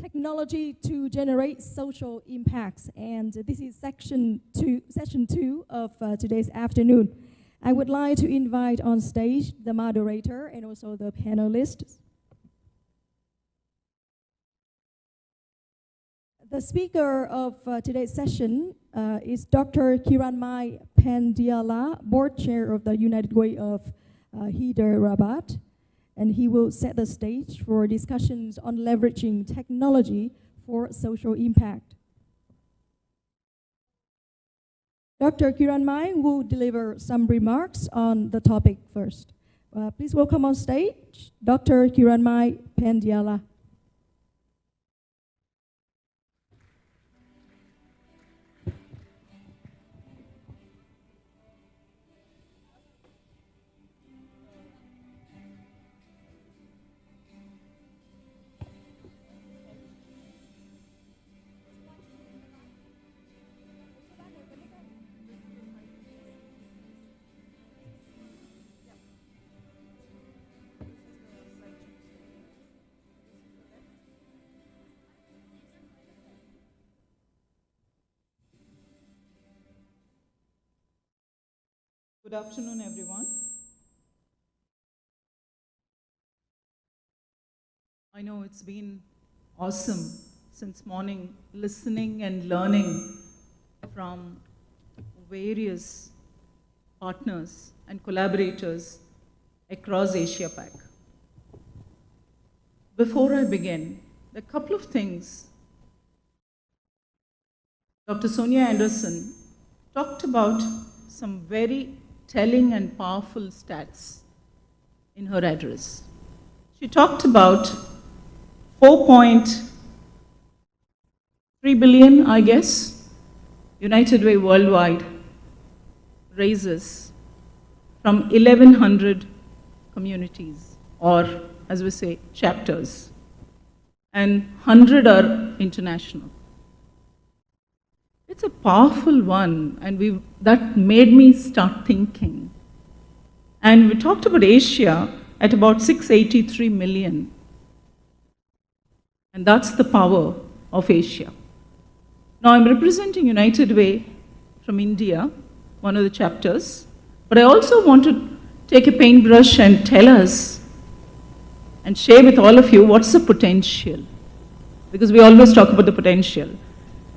technology to generate social impacts. And this is session two of today's afternoon. I would like to invite on stage the moderator and also the panelists. The speaker of today's session is Dr. Kiranmai Pandiala, Board Chair of the United Way of Hyderabad. And he will set the stage for discussions on leveraging technology for social impact. Dr. Kiranmai will deliver some remarks on the topic first. Please welcome on stage Dr. Kiranmai Pandiala. Good afternoon, everyone. I know it's been awesome since morning, listening and learning from various partners and collaborators across Asia Pac. Before I begin, a couple of things. Dr. Sonia Anderson talked about some very telling and powerful stats in her address. She talked about 4.3 billion, I guess, United Way worldwide raises from 1,100 communities, or as we say, chapters, and 100 are international. It's a powerful one, and that made me start thinking. And we talked about Asia at about 683 million. And that's the power of Asia. Now I'm representing United Way from India, one of the chapters, but I also want to take a paintbrush and tell us and share with all of you what's the potential. Because we always talk about the potential.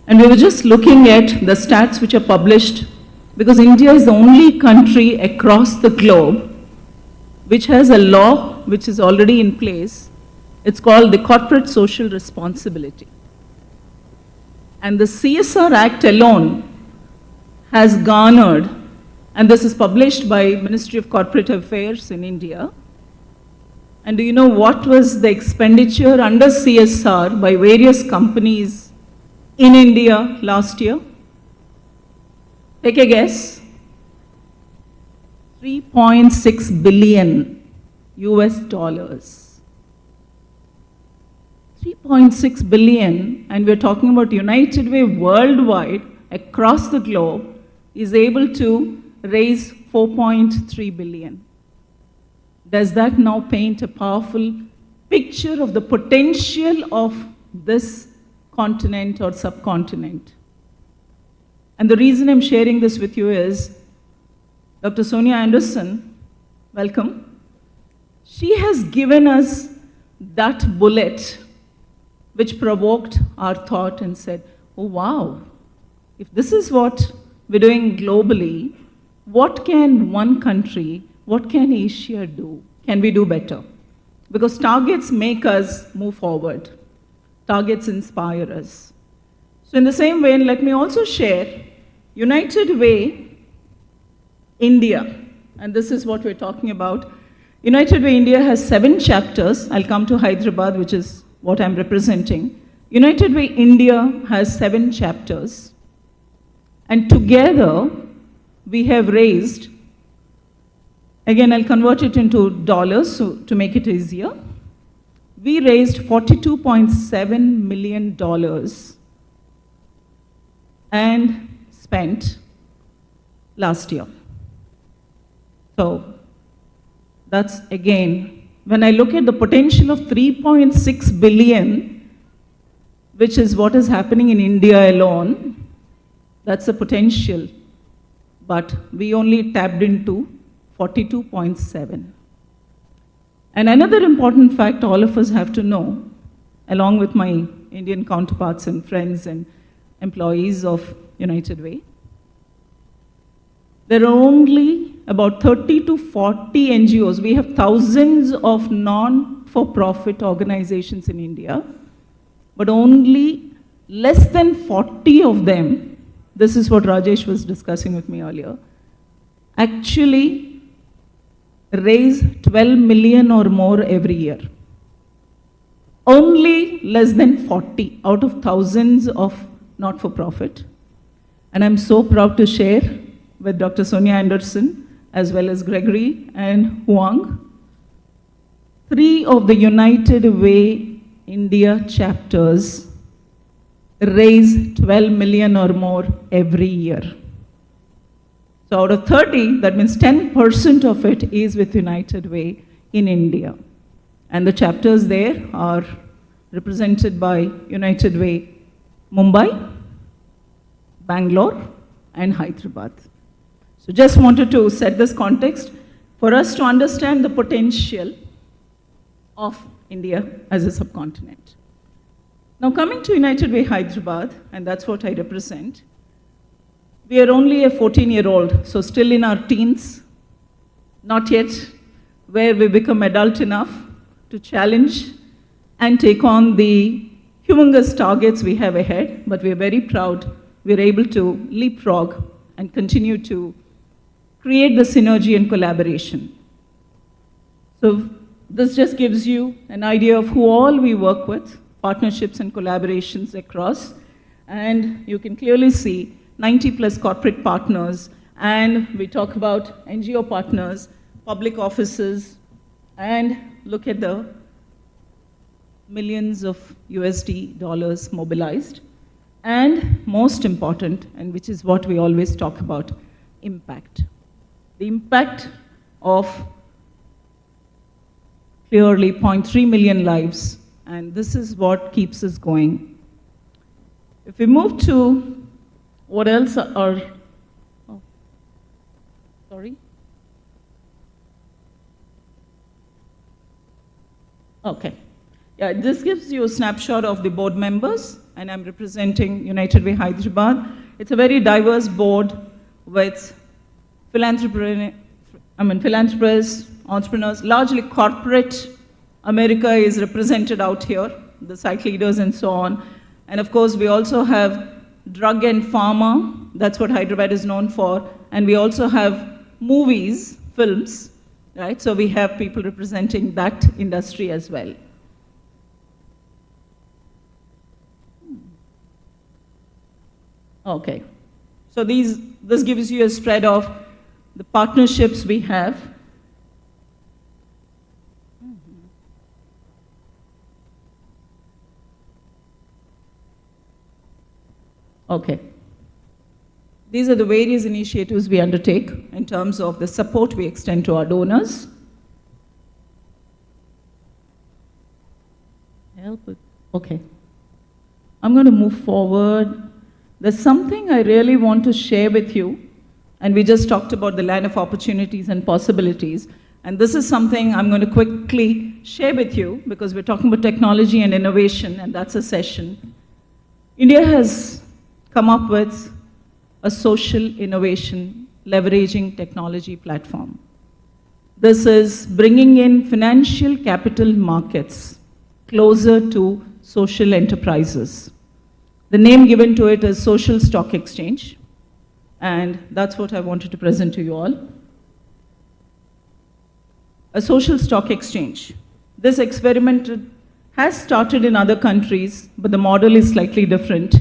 And we were just looking at the stats which are published, because India is the only country across the globe which has a law which is already in place. It's called the Corporate Social Responsibility. And the CSR Act alone has garnered, and this is published by Ministry of Corporate Affairs in India. And do you know what was the expenditure under CSR by various companies in India last year? Take a guess. 3.6 billion US dollars. 3.6 billion, and we're talking about United Way worldwide, across the globe, is able to raise 4.3 billion. Does that now paint a powerful picture of the potential of this continent or subcontinent? And the reason I'm sharing this with you is Dr. Sonia Anderson, welcome. She has given us that bullet which provoked our thought and said, oh wow, if this is what we're doing globally, what can one country, what can Asia do? Can we do better? Because targets make us move forward. Targets inspire us. So in the same way, let me also share United Way India, and this is what we're talking about. United Way India has 7 chapters. I'll come to Hyderabad, which is what I'm representing. United Way India has 7 chapters. And together, we have raised, again, I'll convert it into dollars to make it easier. We raised $42.7 million and spent last year. So that's, again, when I look at the potential of 3.6 billion which is what is happening in India alone. That's the potential. But we only tapped into 42.7. And another important fact all of us have to know, along with my Indian counterparts and friends and employees of United Way, there are only about 30 to 40 NGOs. We have thousands of non-for-profit organizations in India, but only less than 40 of them, this is what Rajesh was discussing with me earlier, actually raise 12 million or more every year. Only less than 40 out of thousands of not-for-profit. And I'm so proud to share with Dr. Sonia Anderson, as well as Gregory and Huang, 3 of the United Way India chapters raise 12 million or more every year. So out of 30, that means 10% of it is with United Way in India. And the chapters there are represented by United Way Mumbai, Bangalore, and Hyderabad. So just wanted to set this context for us to understand the potential of India as a subcontinent. Now coming to United Way Hyderabad, and that's what I represent, we are only a 14-year-old, so still in our teens, not yet where we become adult enough to challenge and take on the humongous targets we have ahead, but we are very proud we're able to leapfrog and continue to create the synergy and collaboration. So this just gives you an idea of who all we work with, partnerships and collaborations across, and you can clearly see 90 plus corporate partners, and we talk about NGO partners, public offices, and look at the millions of USD dollars mobilized. And most important, and which is what we always talk about, impact. The impact of clearly 0.3 million lives, and this is what keeps us going. If we move to what else are, oh, sorry. Okay. Yeah, this gives you a snapshot of the board members, and I'm representing United Way Hyderabad. It's a very diverse board with philanthropists, entrepreneurs, largely corporate. America is represented out here, the site leaders and so on. And of course, we also have drug and pharma, that's what Hyderabad is known for. And we also have movies, films, right? So we have people representing that industry as well. Okay, so this gives you a spread of the partnerships we have. Okay. These are the various initiatives we undertake in terms of the support we extend to our donors. Help it. Okay. I'm going to move forward. There's something I really want to share with you, and we just talked about the land of opportunities and possibilities, and this is something I'm going to quickly share with you because we're talking about technology and innovation, and that's a session. India has come up with a social innovation leveraging technology platform. This is bringing in financial capital markets closer to social enterprises. The name given to it is Social Stock Exchange, and that's what I wanted to present to you all. A social stock exchange. This experiment has started in other countries, but the model is slightly different.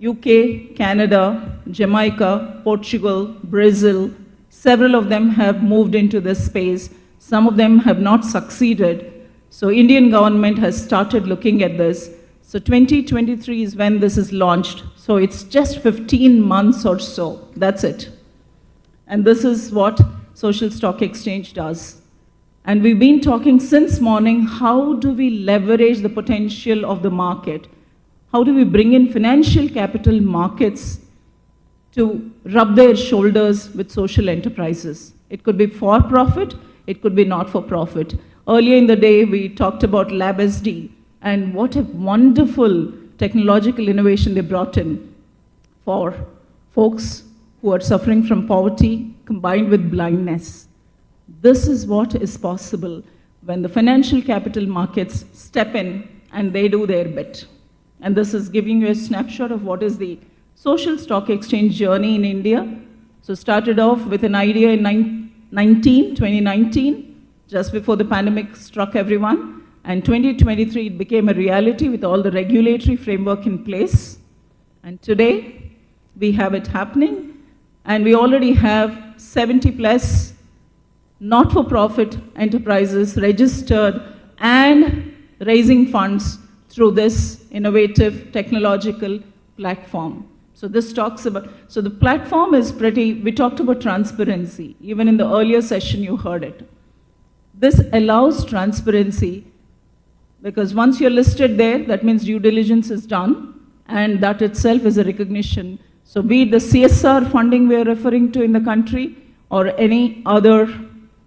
UK, Canada, Jamaica, Portugal, Brazil, several of them have moved into this space. Some of them have not succeeded. So Indian government has started looking at this. So 2023 is when this is launched. So it's just 15 months or so. That's it. And this is what Social Stock Exchange does. And we've been talking since morning, how do we leverage the potential of the market? how do we bring in financial capital markets to rub their shoulders with social enterprises? It could be for-profit, it could be not-for-profit. Earlier in the day, we talked about LabSD, and what a wonderful technological innovation they brought in for folks who are suffering from poverty combined with blindness. This is what is possible when the financial capital markets step in and they do their bit. And this is giving you a snapshot of what is the social stock exchange journey in India. So started off with an idea in 2019, just before the pandemic struck everyone. And 2023, it became a reality with all the regulatory framework in place. And today, we have it happening. And we already have 70 plus not-for-profit enterprises registered and raising funds through this innovative technological platform. So this talks about, so the platform is pretty, we talked about transparency. Even in the earlier session, you heard it. This allows transparency because once you're listed there, that means due diligence is done, and that itself is a recognition. So be it the CSR funding we are referring to in the country, or any other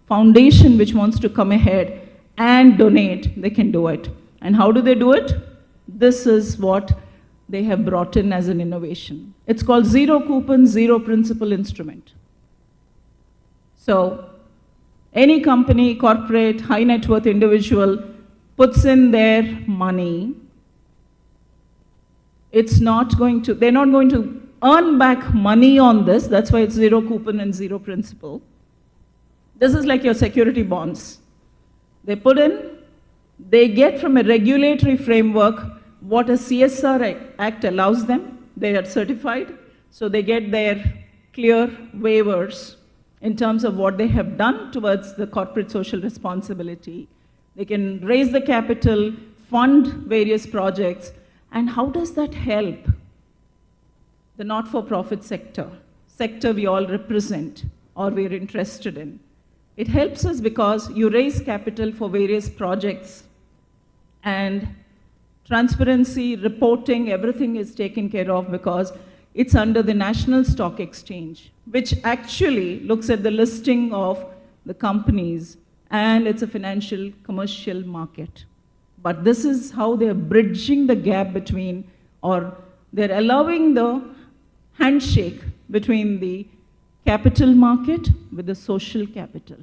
foundation which wants to come ahead and donate, they can do it. And how do they do it? This is what they have brought in as an innovation. It's called zero coupon, zero principal instrument. So any company, corporate, high net worth individual puts in their money, they're not going to earn back money on this. That's why it's zero coupon and zero principal. This is like your security bonds. They put in, they get from a regulatory framework what a CSR Act allows them. They are certified, so they get their clear waivers in terms of what they have done towards the corporate social responsibility. They can raise the capital, fund various projects, and how does that help the not-for-profit sector we all represent or we're interested in? It helps us because you raise capital for various projects, and transparency, reporting, everything is taken care of because it's under the National Stock Exchange, which actually looks at the listing of the companies, and it's a financial commercial market. But this is how they're bridging the gap between, or they're allowing the handshake between the capital market with the social capital.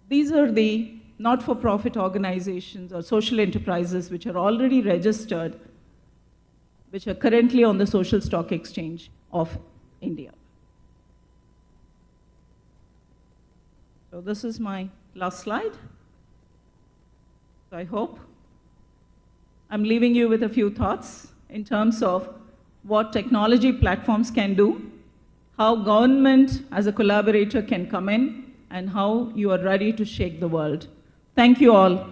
These are the not-for-profit organizations or social enterprises which are already registered, which are currently on the Social Stock Exchange of India. So this is my last slide. So I hope I'm leaving you with a few thoughts in terms of what technology platforms can do, how government as a collaborator can come in, and how you are ready to shake the world. Thank you all.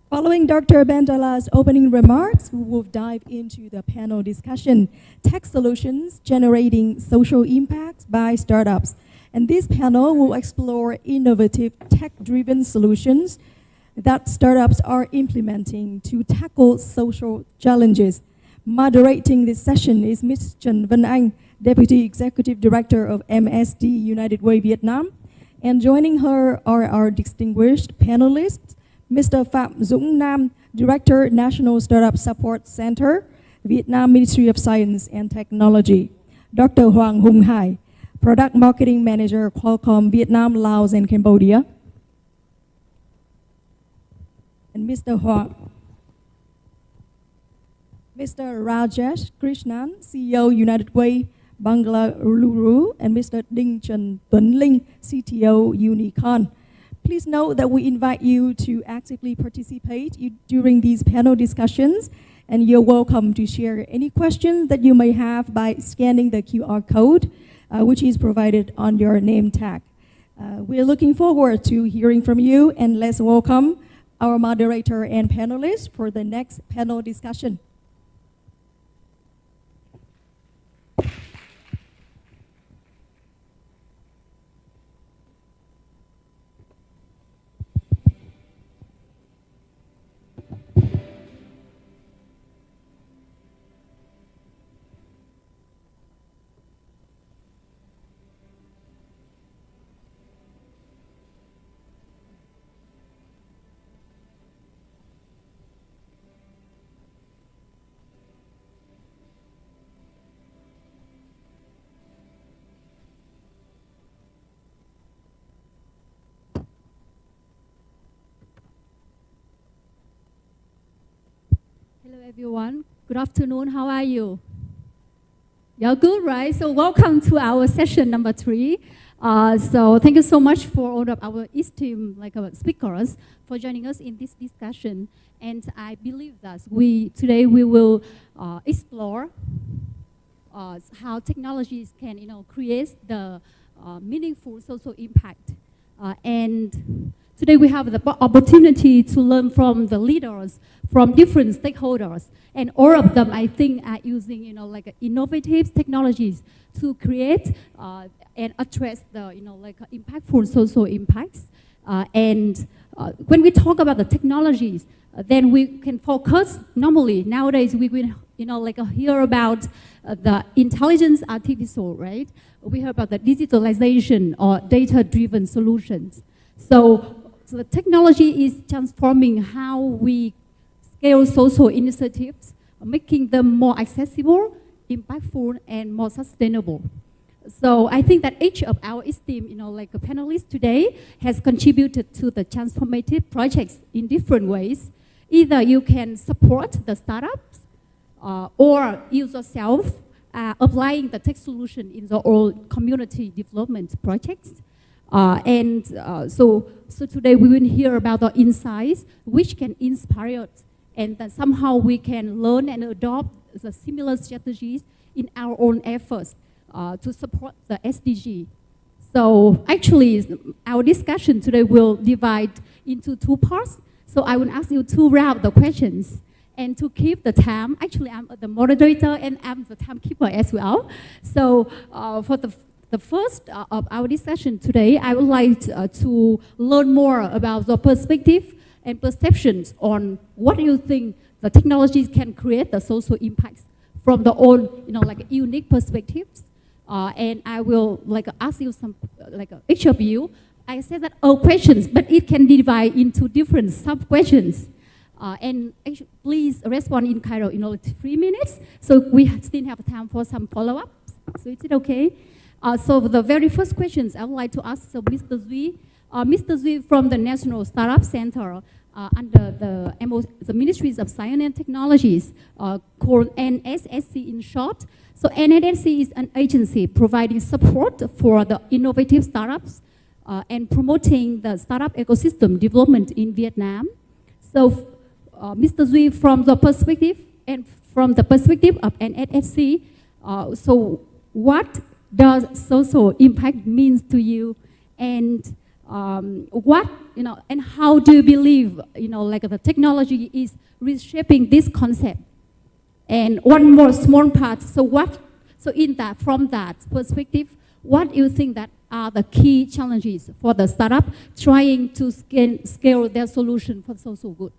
Following Dr. Bandala's opening remarks, we will dive into the panel discussion, Tech Solutions Generating Social Impact by Startups. And this panel will explore innovative tech-driven solutions that startups are implementing to tackle social challenges. Moderating this session is Ms. Trần Vân Anh, Deputy Executive Director of MSD United Way Vietnam. And joining her are our distinguished panelists, Mr. Phạm Dũng Nam, Director, National Startup Support Center, Vietnam Ministry of Science and Technology, Dr. Hoàng Hùng Hải, Product Marketing Manager, Qualcomm Vietnam, Laos, and Cambodia, and Mr. Rajesh Krishnan, CEO, United Way, Bangalore, and Mr. Đinh Trần Tuấn Linh, CTO, Unicorn. Please note that we invite you to actively participate during these panel discussions, and you're welcome to share any questions that you may have by scanning the QR code, which is provided on your name tag. We're looking forward to hearing from you, and let's welcome our moderator and panelists for the next panel discussion. Hello everyone, good afternoon, how are you? You're good, right? So welcome to our session number 3. So thank you so much for all of our esteemed speakers for joining us in this discussion. And I believe that today we will explore how technologies can create the meaningful social impact. And today we have the opportunity to learn from the leaders, from different stakeholders, and all of them, I think, are using, innovative technologies to create and address the, impactful social impacts. And when we talk about the technologies, then we can focus. Normally, nowadays, we will, hear about the intelligence artificial, right? We hear about the digitalization or data-driven solutions. So the technology is transforming how we scale social initiatives, making them more accessible, impactful, and more sustainable. So I think that each of our esteemed, panelists today has contributed to the transformative projects in different ways. Either you can support the startups, or you yourself applying the tech solution in the old community development projects. So today we will hear about the insights which can inspire us, and that somehow we can learn and adopt the similar strategies in our own efforts to support the SDG. So actually, our discussion today will divide into 2 parts. So I will ask you to wrap the questions and to keep the time. Actually, I'm the moderator and I'm the timekeeper as well. So for the first of our discussion today, I would like to learn more about the perspective and perceptions on what you think the technologies can create the social impacts from the own, unique perspectives. And I will ask you some, each of you. I said that all questions, but it can divide into different sub-questions. And please respond in kind of 3 minutes, so we still have time for some follow-ups. So is it okay? So the very first questions I would like to ask Mr. Duy. Mr. Duy from the National Startup Center under the Ministries of Science and Technologies, called NSSC in short. So NSSC is an agency providing support for the innovative startups and promoting the startup ecosystem development in Vietnam. So Mr. Duy, from the perspective of NSSC, so what does social impact means to you, and what and how do you believe the technology is reshaping this concept? And one more small part. So from that perspective, what do you think that are the key challenges for the startup trying to scale their solution for social good?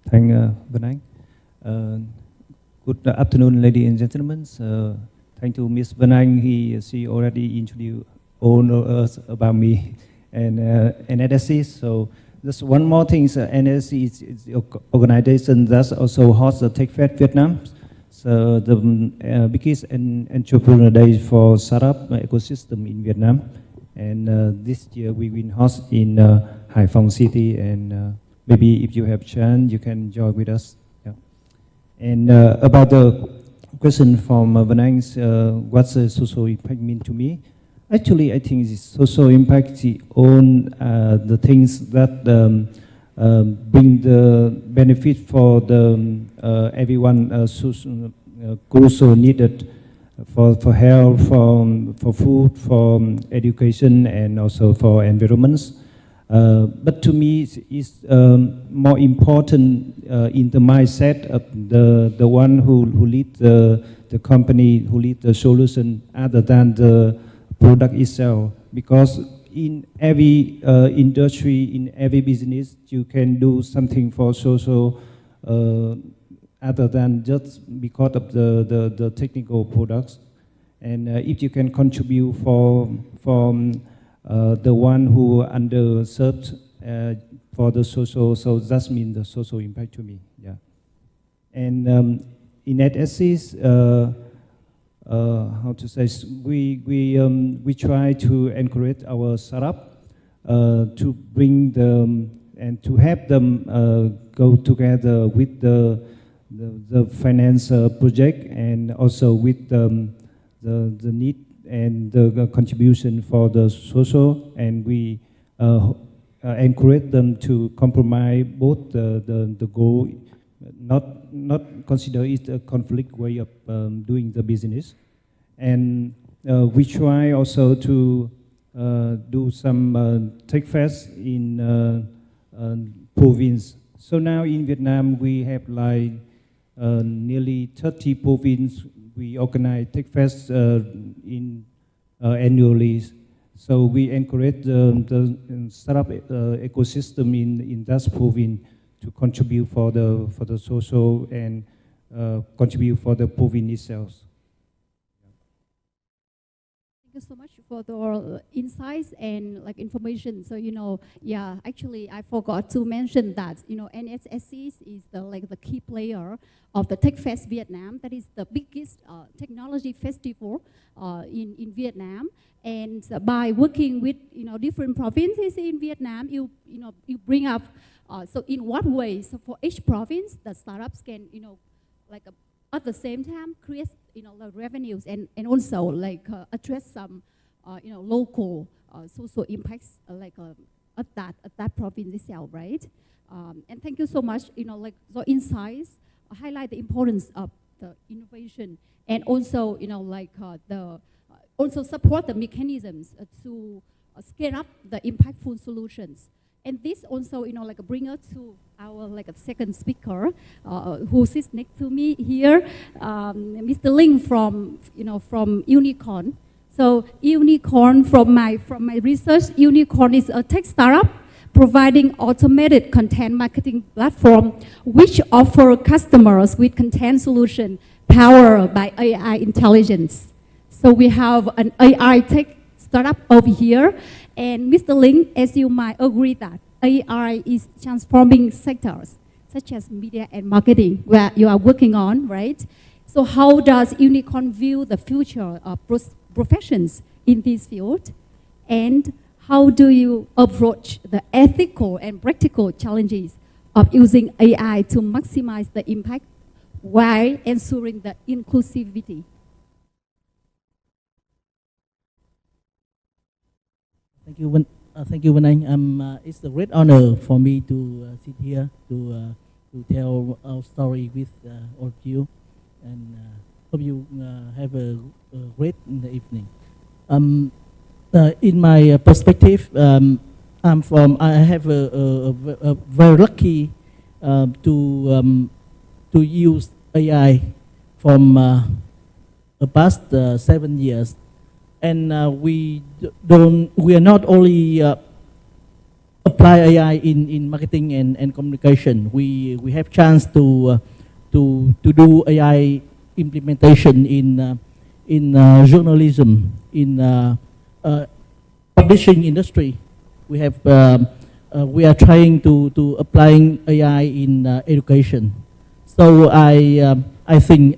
Thank Vân Anh. Good afternoon, ladies and gentlemen. Thank you, Miss Vân Anh. She already introduced all of us about me and NSC. So just one more thing. NSC is the organization that also hosts the Tech Fest Vietnam. So the biggest entrepreneur day for startup ecosystem in Vietnam. And this year we will host in Hải Phòng City. And maybe if you have chance, you can join with us. Yeah. And about the question from Vân Anh, what's the social impact mean to me? Actually, I think this social impact is on the things that bring the benefit for the everyone crucial needed for health, for food, for education, and also for environments. But to me, it's more important in the mindset of the one who lead the company, who lead the solution, other than the product itself. Because in every industry, in every business, you can do something for social, other than just because of the technical products. And if you can contribute for the one who underserved for the social, so that means the social impact to me. Yeah. And in NetSC's, how to say, we try to encourage our startup to bring them and to help them go together with the finance project, and also with the need and the contribution for the social. And we encourage them to compromise both the goal, not consider it a conflict way of doing the business. And we try also to do some tech fest in province. So now in Vietnam we have like nearly 30 provinces. We organize tech fest in annually. So we encourage the startup ecosystem in that province to contribute for the social and contribute for the province itself. Thank you so much for the insights and like information. So yeah, actually I forgot to mention that NSSC is the key player of the Tech Fest Vietnam. That is the biggest technology festival in Vietnam. And by working with different provinces in Vietnam, you bring up. So in what ways, so for each province, the startups can at the same time create the revenues and also address some local social impacts at that province itself, right? And thank you so much. The insights highlight the importance of the innovation, and also also support the mechanisms to scale up the impactful solutions. And this also, bring us to our second speaker, who sits next to me here, Mr. Ling from Unicorn. So Unicorn, from my research, Unicorn is a tech startup providing automated content marketing platform which offer customers with content solution powered by AI intelligence. So we have an AI tech startup over here. And Mr. Ling, as you might agree that AI is transforming sectors such as media and marketing, where you are working on, right? So how does Unicorn view the future of professions in this field? And how do you approach the ethical and practical challenges of using AI to maximize the impact while ensuring the inclusivity? Thank you, Vân Anh. It's a great honor for me to sit here to tell our story with all of you, and hope you have a great evening. In my perspective, I have a very lucky to use AI from the past 7 years. and we are not only apply AI in marketing and communication. We have chance to do AI implementation in journalism, in publishing industry. We are trying to applying AI in education. So I think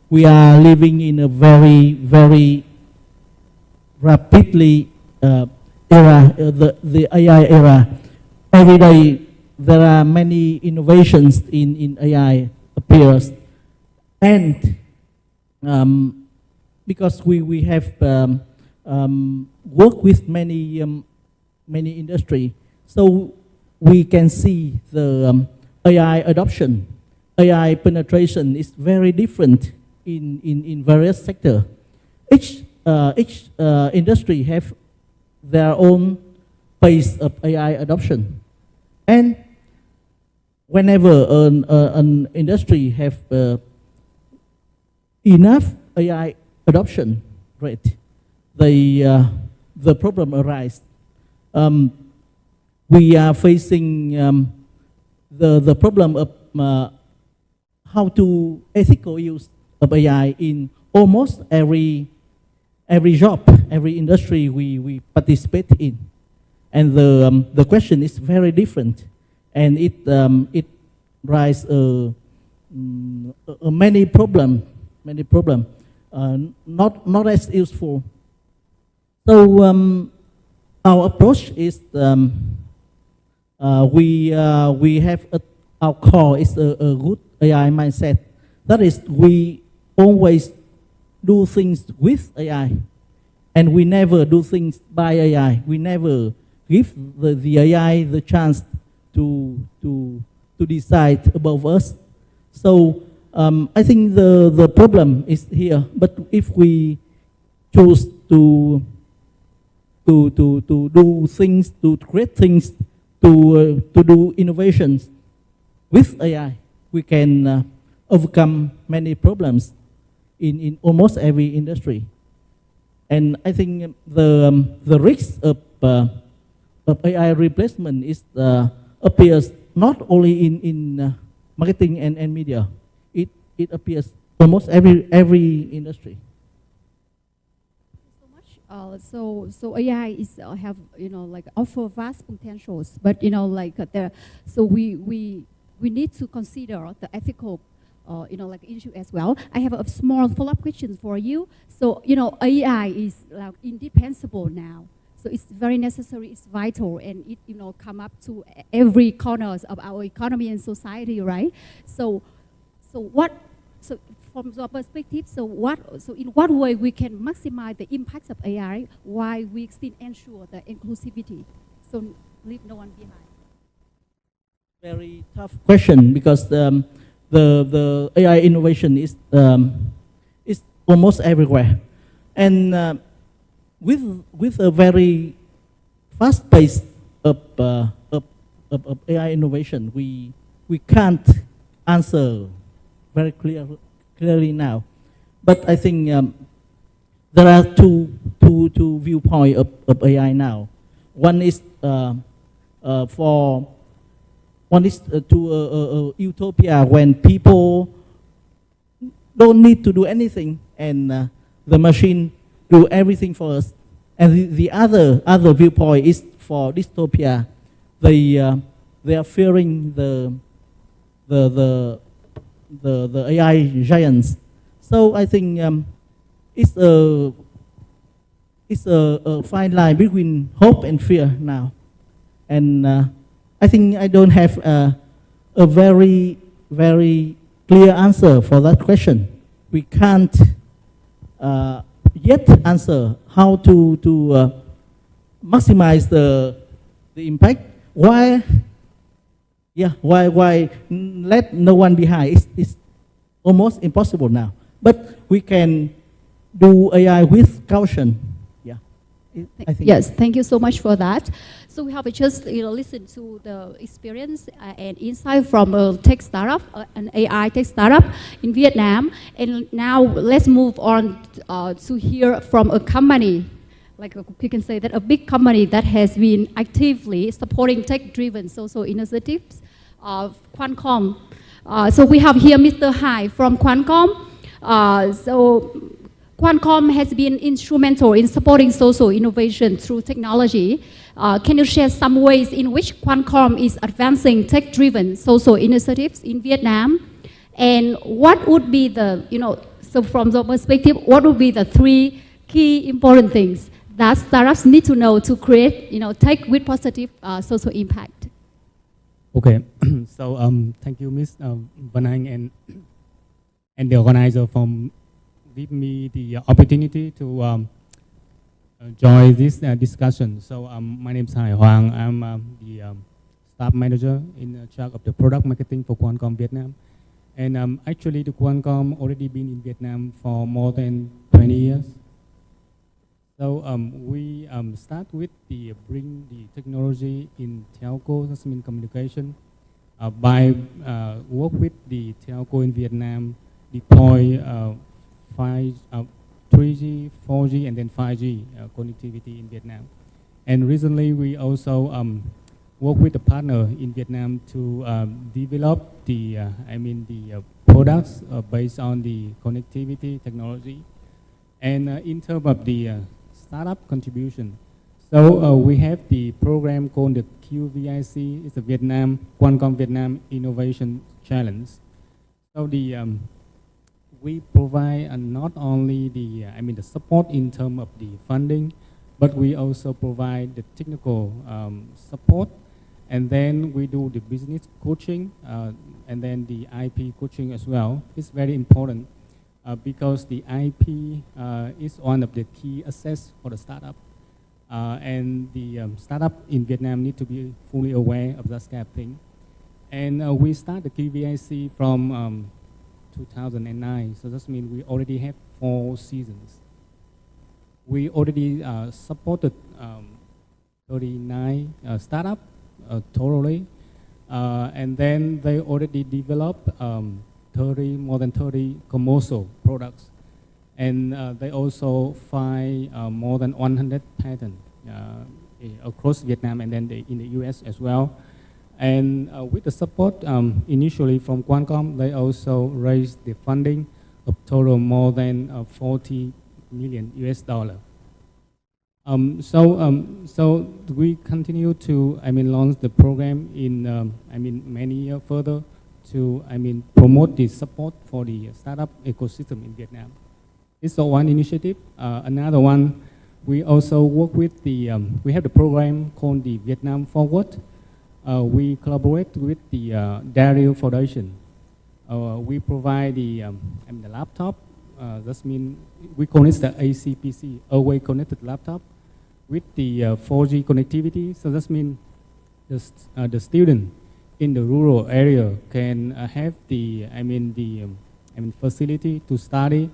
we are living in a very rapidly era, the AI era. Every day there are many innovations in AI appears, and because we have worked with many industry, so we can see the AI adoption, AI penetration is very different in various sectors. Each industry have their own pace of AI adoption, and whenever an industry have enough AI adoption rate, the problem arises. We are facing the problem of how to ethical use of AI in almost every job, every industry we participate in, and the question is very different, and it raises many problem, not as useful. So our approach is we have our core is a good AI mindset. That is, we always do things with AI, and we never do things by AI. We never give the AI the chance to decide above us. So I think the problem is here. But if we choose to do things, to create things, to do innovations with AI, we can overcome many problems in almost every industry. And I think the risk of AI replacement is appears not only in marketing and media. It appears almost every industry. So AI is have like offer vast potentials, but like so we need to consider the ethical like issue as well. I have a small follow-up question for you. So AI is like indispensable now. So it's very necessary, it's vital, and it come up to every corners of our economy and society, right? So from your perspective, so in what way we can maximize the impacts of AI while we still ensure the inclusivity, so leave no one behind? Very tough question, because the AI innovation is almost everywhere, and with a very fast pace of AI innovation, we can't answer very clearly now. But I think there are two viewpoints of AI now. One is to a utopia when people don't need to do anything, and the machine do everything for us. And the other viewpoint is for dystopia. They are fearing the AI giants. So I think it's a fine line between hope and fear now. And I think I don't have a very clear answer for that question. We can't yet answer how to maximize the impact. Why let no one behind? It's almost impossible now. But we can do AI with caution. Yeah, I think. Yes, thank you so much for that. So So we have just listened to the experience and insight from a tech startup, an AI tech startup in Vietnam. And now let's move on to hear from a company, like you can say that a big company that has been actively supporting tech-driven social initiatives, Qualcomm. So we have here Mr. Hai from Qualcomm. So Qualcomm has been instrumental in supporting social innovation through technology. Can you share some ways in which Qualcomm is advancing tech-driven social initiatives in Vietnam? And what would be the, so from the perspective, what would be the 3 key important things that startups need to know to create, tech with positive social impact? Okay, so thank you, Ms. Van Anh and the organizer for give me the opportunity to join this discussion. So my name is Hai Hoàng. I'm the staff manager in charge of the product marketing for Qualcomm Vietnam. And actually, the Qualcomm already been in Vietnam for more than 20 years. So we start with the bring the technology in telco, that's mean communication, by work with the telco in Vietnam, deploy 3G, 4G, and then 5G connectivity in Vietnam. And recently, we also work with a partner in Vietnam to develop the products based on the connectivity technology. And in terms of the startup contribution, so we have the program called the QVIC. It's the Qualcomm Vietnam Innovation Challenge. So we provide not only the the support in terms of the funding, but we also provide the technical support, and then we do the business coaching, and then the IP coaching as well. It's very important because the IP is one of the key assets for the startup, and the startup in Vietnam need to be fully aware of that kind of thing. And we start the QVIC from 2009, so that means we already have 4 seasons. We already supported 39 startups totally, and then they already developed more than 30 commercial products, and they also file more than 100 patents across Vietnam and then in the US as well. And with the support initially from Qualcomm, they also raised the funding of total more than 40 million US dollar. So we continue to launch the program in many years further to promote the support for the startup ecosystem in Vietnam. This is one initiative. Another one, we also work with the we have the program called the Vietnam Forward. We collaborate with the Daryl Foundation. We provide the laptop. That means we call it the ACPC, Away Connected Laptop, with the 4G connectivity. So that means the student in the rural area can have the facility to study.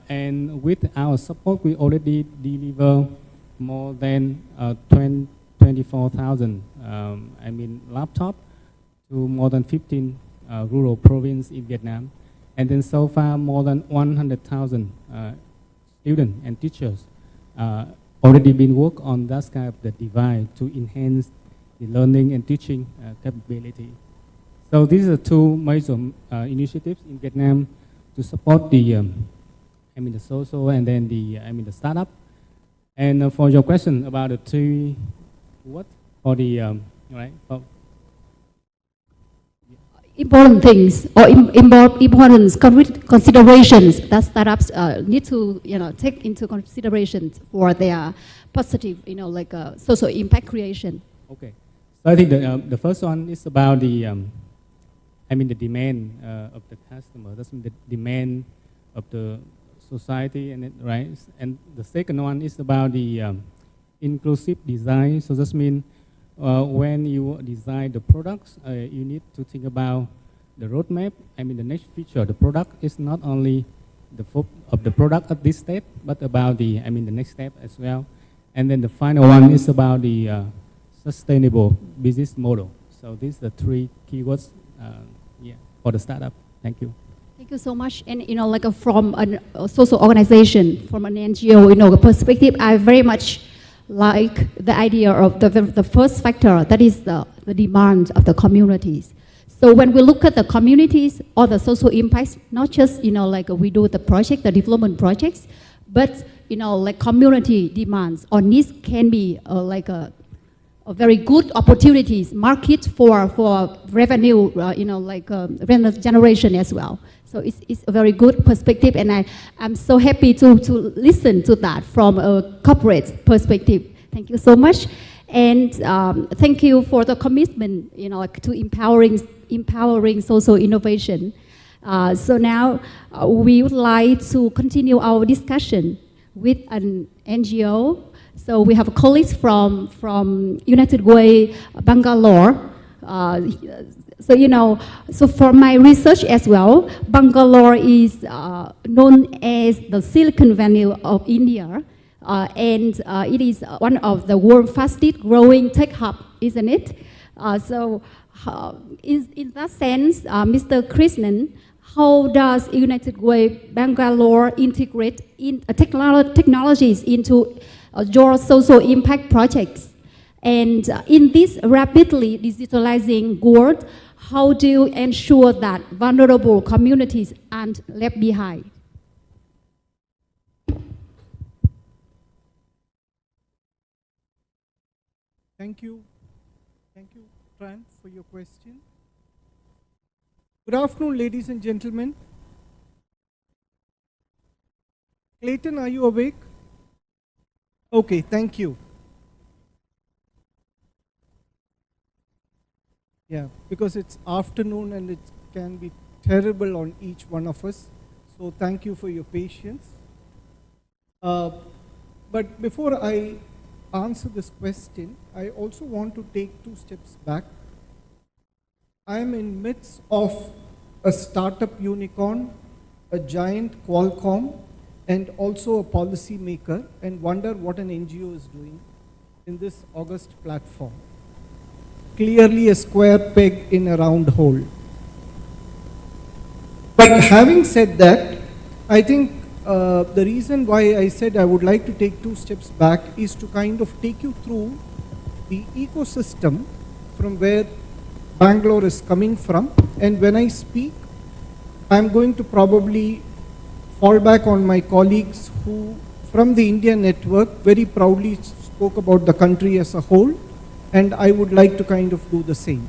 And with our support, we already deliver more than 24,000 laptop to more than 15 rural provinces in Vietnam. And then so far, more than 100,000 students and teachers already been work on that kind of the device to enhance the learning and teaching capability. So these are 2 major initiatives in Vietnam to support the the social and then the startup. And for your question about the 3 what for the important things or important considerations that startups need to take into consideration for their positive social impact creation. Okay, so I think the first one is about the the demand of the customer. That's the demand of the society, and and the second one is about the inclusive design. So that means when you design the products, you need to think about the roadmap. The next feature of the product is not only the product at this step, but about the the next step as well. And then the final one is about the sustainable business model. So these are the three keywords for the startup. Thank you. Thank you so much. And like from a social organization, from an NGO, perspective, I very much like the idea of the first factor, that is the demand of the communities. So when we look at the communities or the social impacts, not just like we do the project, the development projects, but like community demands or needs can be like a very good opportunities, market for revenue, revenue generation as well. So it's a very good perspective, and I'm so happy to listen to that from a corporate perspective. Thank you so much, and thank you for the commitment, to empowering social innovation. So now we would like to continue our discussion with an NGO. So we have colleagues from United Way, Bangalore. So for my research as well, Bangalore is known as the Silicon Valley of India, and it is one of the world's fastest growing tech hub, isn't it? In that sense, Mr. Krishnan, how does United Way Bangalore integrate technologies into your social impact projects? And in this rapidly digitalizing world, how do you ensure that vulnerable communities aren't left behind? Thank you, Fran, for your question. Good afternoon, ladies and gentlemen. Clayton, are you awake? Okay, thank you. Yeah, because it's afternoon and it can be terrible on each one of us. So thank you for your patience. But before I answer this question, I also want to take 2 steps back. I am in midst of a startup unicorn, a giant Qualcomm, and also a policy maker, and wonder what an NGO is doing in this august platform. Clearly a square peg in a round hole. But having said that, I think the reason why I said I would like to take 2 steps back is to kind of take you through the ecosystem from where Bangalore is coming from. And when I speak, I'm going to probably fall back on my colleagues who, from the India network, very proudly spoke about the country as a whole, and I would like to kind of do the same.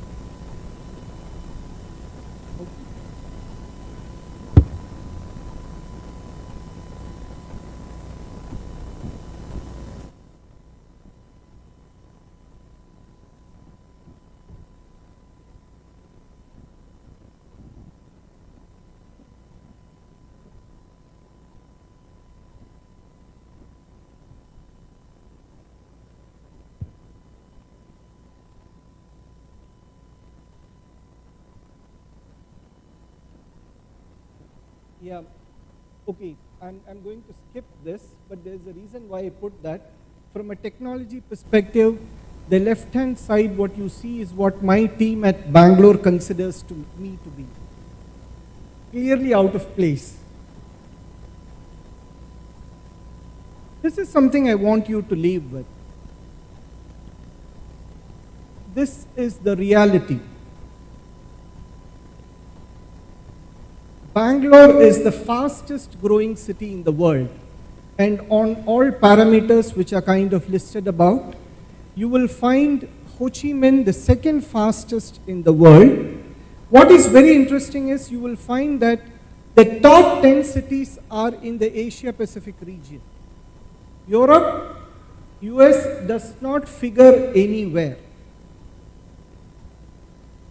Yeah, okay, I'm going to skip this, but there's a reason why I put that. From a technology perspective, the left-hand side, what you see is what my team at Bangalore considers me to be. Clearly out of place. This is something I want you to leave with. This is the reality. Bangalore is the fastest growing city in the world, and on all parameters which are kind of listed above, you will find Ho Chi Minh the second fastest in the world. What is very interesting is you will find that the top 10 cities are in the Asia Pacific region. Europe, US does not figure anywhere.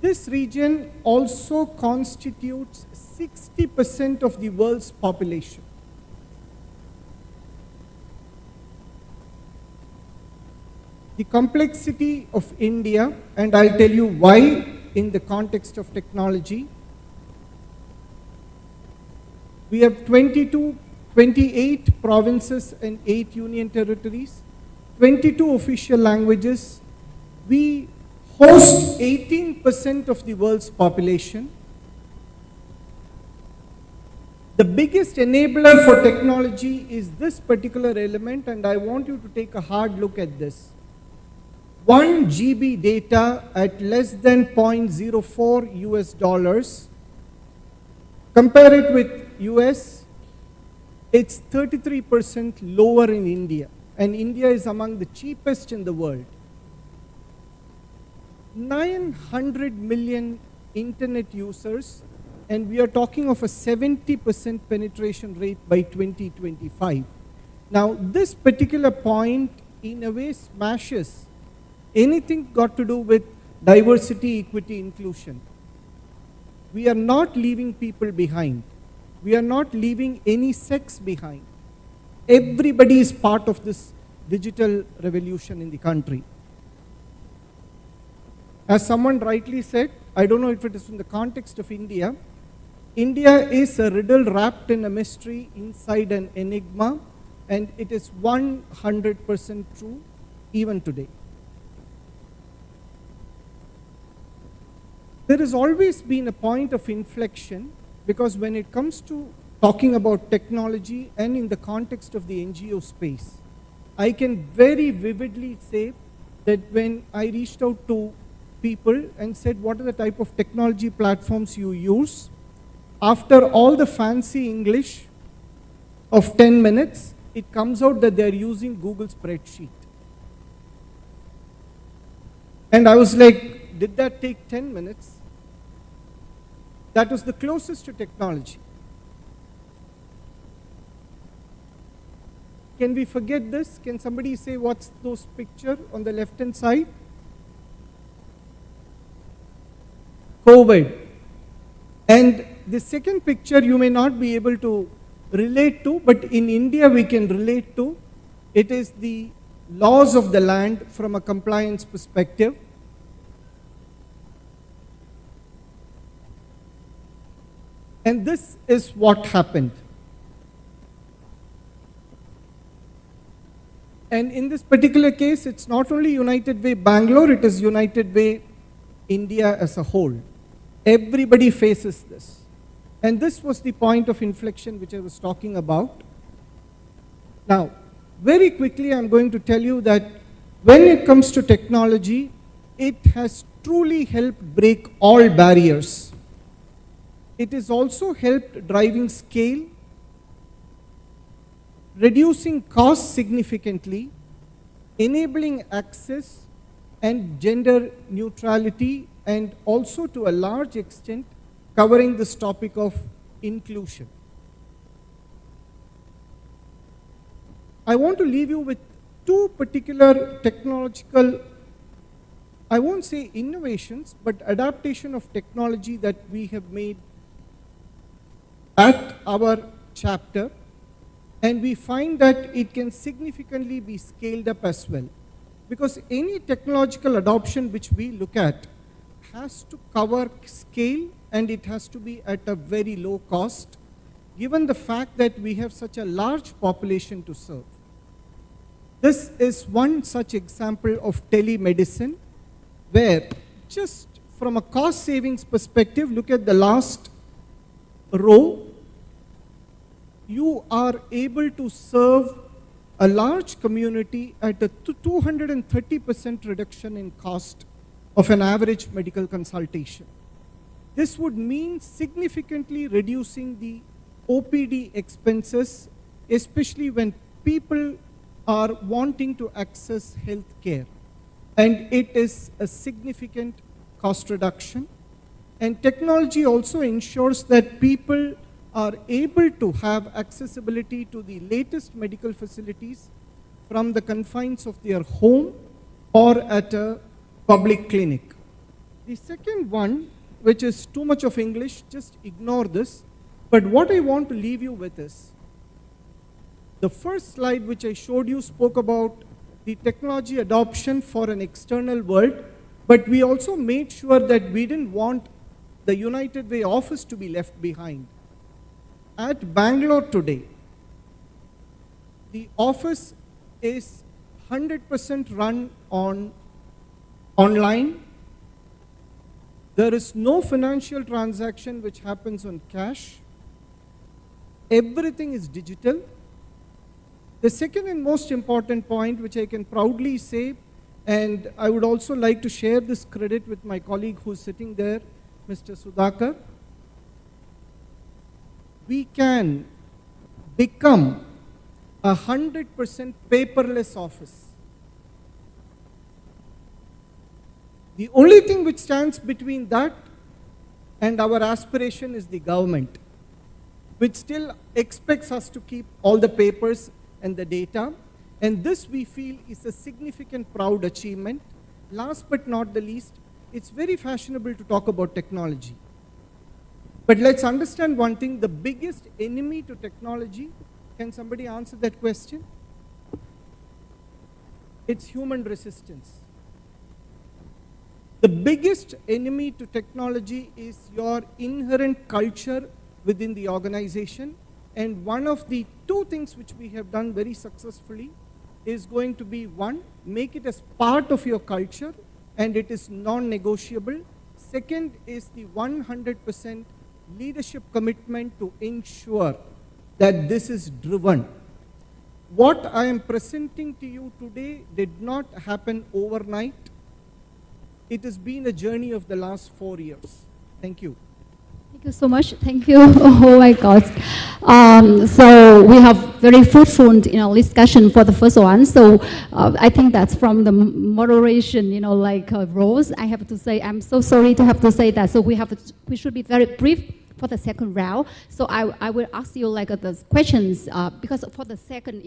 This region also constitutes 60% of the world's population. The complexity of India, and I'll tell you why in the context of technology. We have 28 provinces and 8 union territories, 22 official languages. We host 18% of the world's population. The biggest enabler for technology is this particular element, and I want you to take a hard look at this. 1 GB data at less than 0.04 US dollars. Compare it with US, it's 33% lower in India, and India is among the cheapest in the world. 900 million internet users, and we are talking of a 70% penetration rate by 2025. Now, this particular point in a way smashes anything got to do with diversity, equity, inclusion. We are not leaving people behind. We are not leaving any sex behind. Everybody is part of this digital revolution in the country. As someone rightly said, I don't know if it is in the context of India, India is a riddle wrapped in a mystery inside an enigma, and it is 100% true even today. There has always been a point of inflection, because when it comes to talking about technology and in the context of the NGO space, I can very vividly say that when I reached out to people and said, what are the type of technology platforms you use? After all the fancy English of 10 minutes, it comes out that they're using Google spreadsheet. And I was like, did that take 10 minutes? That was the closest to technology. Can we forget this? Can somebody say what's those picture on the left-hand side? COVID. And the second picture you may not be able to relate to, but in India we can relate to. It is the laws of the land from a compliance perspective. And this is what happened. And in this particular case, it's not only United Way Bangalore, it is United Way India as a whole. Everybody faces this. And this was the point of inflection which I was talking about. Now, very quickly I'm going to tell you that when it comes to technology, it has truly helped break all barriers. It has also helped driving scale, reducing costs significantly, enabling access and gender neutrality, and also to a large extent covering this topic of inclusion. I want to leave you with two particular technological, I won't say innovations, but adaptation of technology that we have made at our chapter, and we find that it can significantly be scaled up as well. Because any technological adoption which we look at has to cover scale, and it has to be at a very low cost, given the fact that we have such a large population to serve. This is one such example of telemedicine, where just from a cost savings perspective, look at the last row, you are able to serve a large community at a 230% reduction in cost of an average medical consultation. This would mean significantly reducing the OPD expenses, especially when people are wanting to access health care. And it is a significant cost reduction. And technology also ensures that people are able to have accessibility to the latest medical facilities from the confines of their home or at a public clinic. The second one, which is too much of English, just ignore this. But what I want to leave you with is, the first slide which I showed you spoke about the technology adoption for an external world, but we also made sure that we didn't want the United Way office to be left behind. At Bangalore today, the office is 100% run on online. There is no financial transaction which happens on cash. Everything is digital. The second and most important point, which I can proudly say, and I would also like to share this credit with my colleague who's sitting there, Mr. Sudhakar, we can become 100% paperless office. The only thing which stands between that and our aspiration is the government, which still expects us to keep all the papers and the data. And this, we feel, is a significant, proud achievement. Last but not the least, it's very fashionable to talk about technology. But let's understand one thing, the biggest enemy to technology, can somebody answer that question? It's human resistance. The biggest enemy to technology is your inherent culture within the organization. And one of the two things which we have done very successfully is going to be, one, make it as part of your culture and it is non-negotiable. Second is the 100% leadership commitment to ensure that this is driven. What I am presenting to you today did not happen overnight. It has been a journey of the last 4 years. Thank you. Thank you so much. Thank you. Oh my God. So we have very fruitful, discussion for the first one. So I think that's from the moderation, roles. I have to say, I'm so sorry to have to say that. So we should be very brief for the second round. So I will ask you the questions because for the second,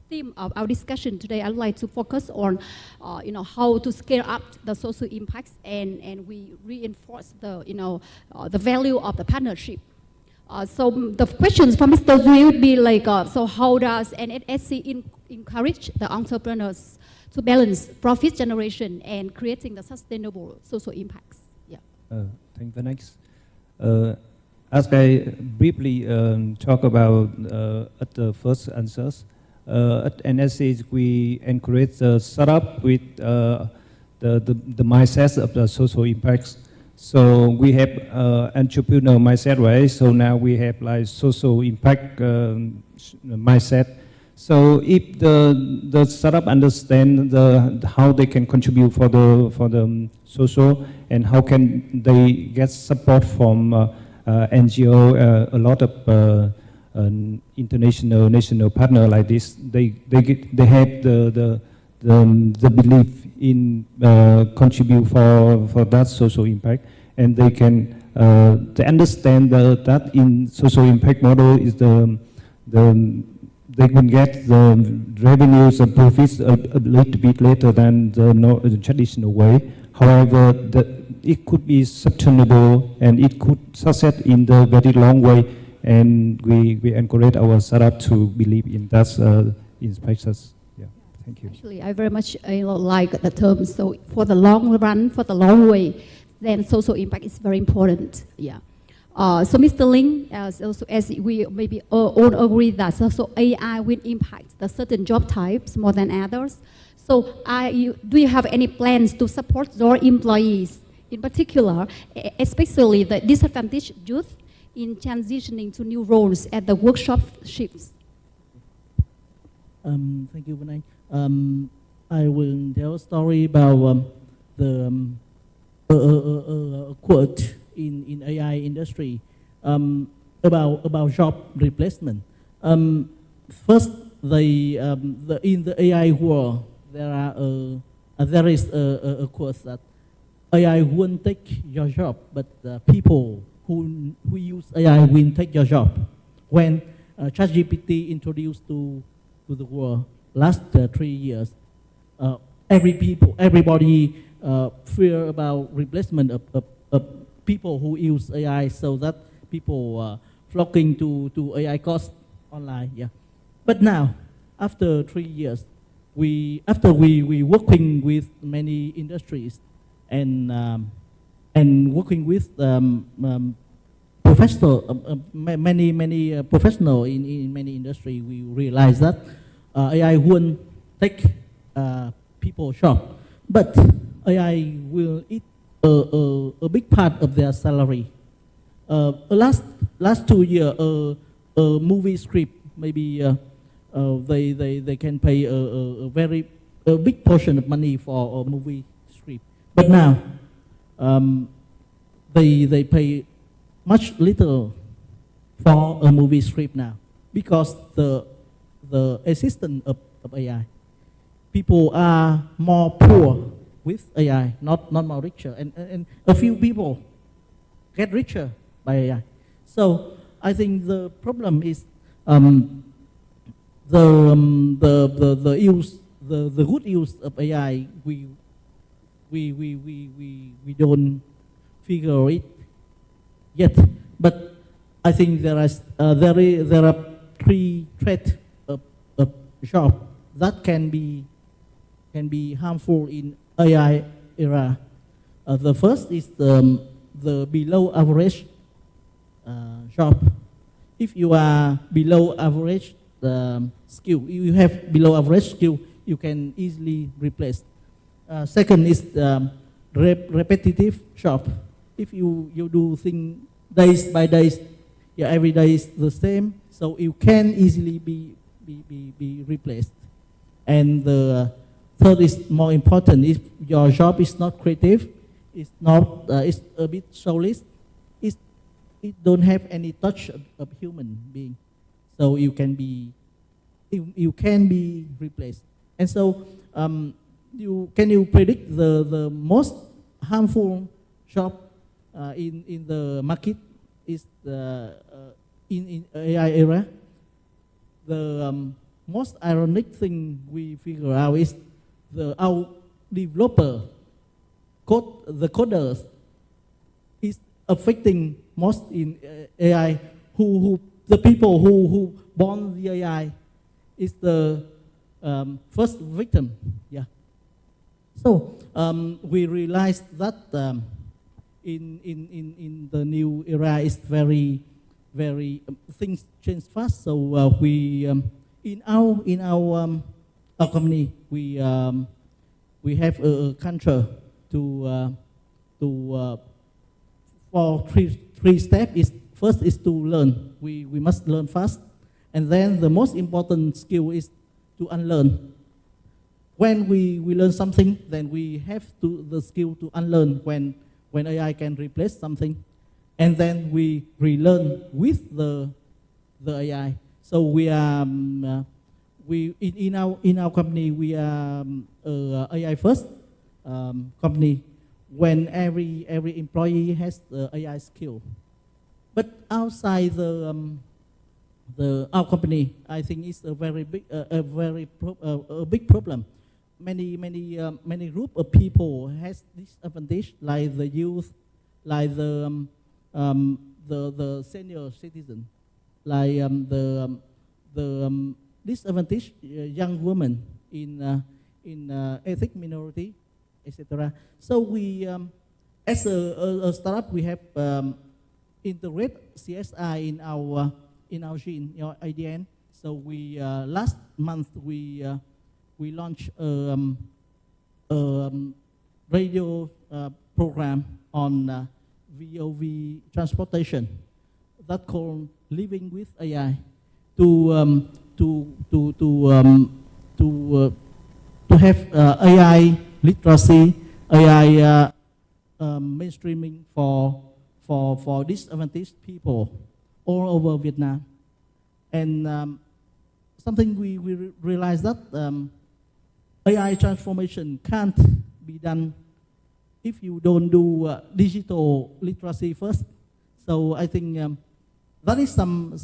theme of our discussion today, I'd like to focus on, how to scale up the social impacts and we reinforce the, the value of the partnership. So the questions from Mr. Zui would be so how does NSSC encourage the entrepreneurs to balance profit generation and creating the sustainable social impacts? Yeah. Thank you. Next. As I briefly talk about at the first answers, at NSC we encourage the startup with the mindset of the social impacts. So we have entrepreneur mindset, right? So now we have social impact mindset. So if the startup understand how they can contribute for the social and how can they get support from NGO, a lot of international, national partner like this, they have the belief in contribute for that social impact, and they can they understand that in social impact model is they can get the revenues and profits a little bit later than the traditional way. However, it could be sustainable and it could succeed in the very long way. And we encourage our startup to believe in that inspires. Yeah, thank you. Actually, I very much like the term. So for the long run, for the long way, then social impact is very important. Yeah. So Mr. Ling, as we maybe all agree that so AI will impact the certain job types more than others. So do you have any plans to support your employees, in particular, especially the disadvantaged youth, in transitioning to new roles at the workshop shifts? Thank you, Vinay. I will tell a story about a quote in AI industry about job replacement. First, in the AI world, there is a quote that AI won't take your job, but people who use AI will take your job. When ChatGPT introduced to the world last 3 years, everybody fear about replacement of people who use AI, so that people flocking to AI course online. Yeah, but now after 3 years, after we working with many industries and working with professional, many professional in many industry, we realize that AI won't take people job, but AI will eat a big part of their salary. Last 2 years, a movie script maybe they can pay a very big portion of money for a movie script. But now they pay much little for a movie script now because the assistant of AI. People are more poor with AI, not more richer, and a few people get richer by AI. So I think the problem is the use, the good use of AI. We don't figure it yet, but I think there are 3 threats of job that can be harmful in AI era. The first is the below average job. If you are below average skill, you have below average skill, you can easily replace. Second is repetitive job. If you do things days by days, yeah, every day is the same, so you can easily be replaced. And the third is more important. If your job is not creative, it's a bit soulless, it don't have any touch of human being, so you can be replaced. And so can you predict the most harmful job in the market is in AI era? The most ironic thing we figure out is our developer the coders is affecting most in AI. The people who born the AI is the first victim. Yeah. So we realized that in the new era is very things change fast. So we in our company we have a culture for three steps. First is to learn. We must learn fast, and then the most important skill is to unlearn. When we learn something, then we have the skill to unlearn when AI can replace something, and then we relearn with the AI. So we are in our company we are AI first company. When every employee has the AI skill, but outside our company, I think it's a very big big problem. Many group of people has this advantage, like the youth, like the senior citizen, like the disadvantaged young women in ethnic minority, etc. So we, as a startup, we have integrate CSI in our gene, IDN. So we last month we launched a radio program on VOV transportation that called Living with AI to have AI literacy, AI mainstreaming for disadvantaged people all over Vietnam. And something we realized that AI transformation can't be done if you don't do digital literacy first. So I think that is some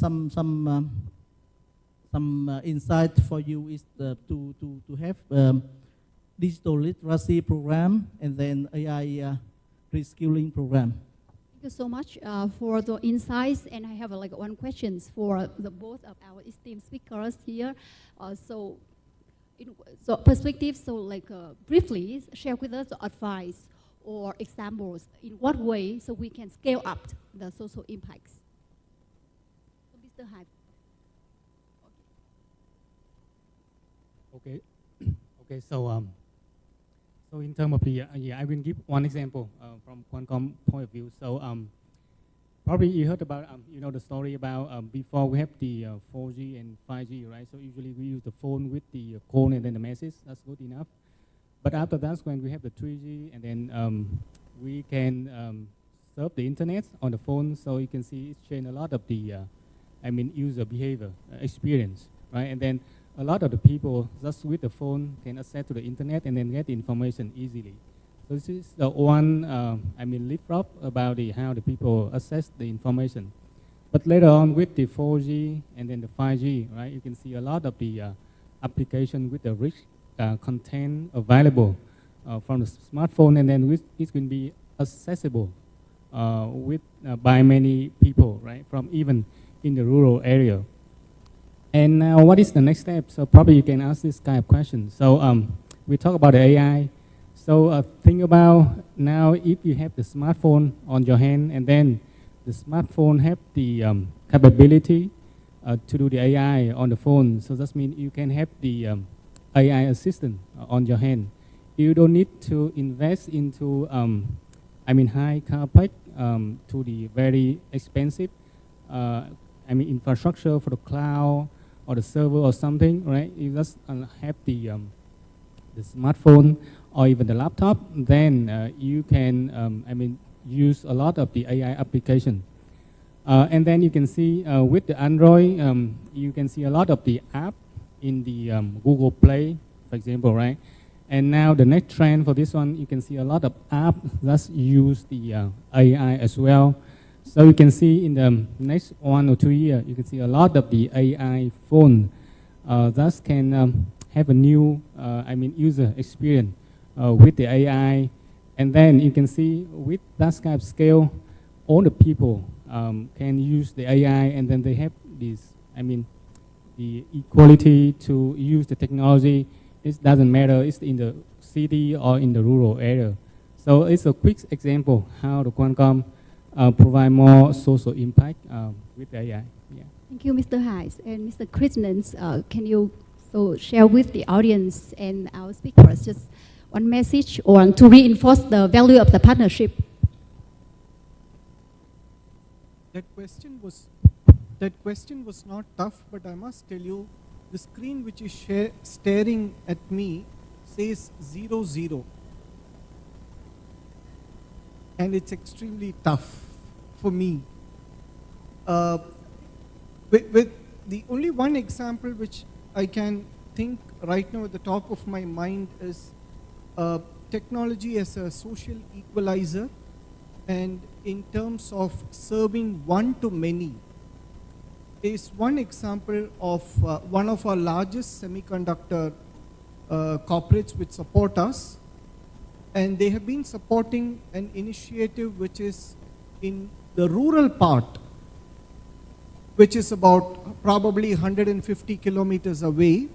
insight for you is to have digital literacy program and then AI reskilling program. Thank you so much for the insights, and I have one question for both of our esteemed speakers here. So perspective, briefly share with us the advice or examples in what way so we can scale up the social impacts. So Mr. Hai. Okay. Okay. So So in terms of the, yeah, I will give one example from Qualcomm point of view. So probably you heard about, you know, the story about before we have the 4G and 5G, right? So usually we use the phone with the call and then the message. That's good enough. But after that, when we have the 3G, and then we can serve the internet on the phone, so you can see it's changed a lot of the, user behavior experience, right? And then a lot of the people just with the phone can access to the internet and then get the information easily. So this is the one, leapfrog about how the people access the information. But later on with the 4G and then the 5G, right, you can see a lot of the application with the rich content available from the smartphone, and then it can be accessible by many people, right, from even in the rural area. And now what is the next step? So probably you can ask this kind of question. So we talk about the AI. So think about now if you have the smartphone on your hand, and then the smartphone have the capability to do the AI on the phone. So that means you can have the AI assistant on your hand. You don't need to invest into high CapEx to the very expensive infrastructure for the cloud or the server or something, right? You just have the smartphone or even the laptop, then you can use a lot of the AI application. And then you can see with the Android, you can see a lot of the app in the Google Play, for example, right? And now the next trend for this one, you can see a lot of apps that use the AI as well. So you can see in the next 1 or 2 years, you can see a lot of the AI phone that can have a new, user experience with the AI. And then you can see with that kind of scale, all the people can use the AI, and then they have this, the equality to use the technology. It doesn't matter, it's in the city or in the rural area. So it's a quick example how the Qualcomm provide more social impact with the AI. Yeah. Thank you, Mr. Hayes. And Mr. Krishnan, can you so share with the audience and our speakers just one message or to reinforce the value of the partnership? That question was not tough, but I must tell you, the screen which is staring at me says 00. And it's extremely tough for me. With the only one example which I can think right now at the top of my mind is technology as a social equalizer, and in terms of serving one to many is one example of one of our largest semiconductor corporates which support us. And they have been supporting an initiative which is in the rural part, which is about probably 150 kilometers away.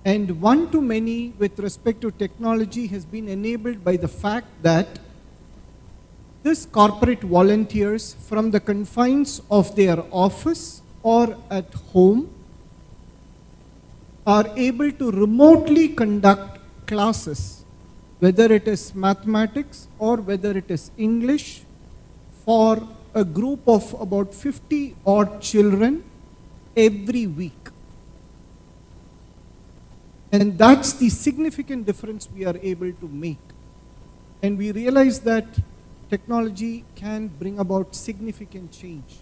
And one to many with respect to technology has been enabled by the fact that this corporate volunteers from the confines of their office or at home are able to remotely conduct classes, whether it is mathematics or whether it is English, for a group of about 50 odd children every week. And that's the significant difference we are able to make. And we realize that technology can bring about significant change,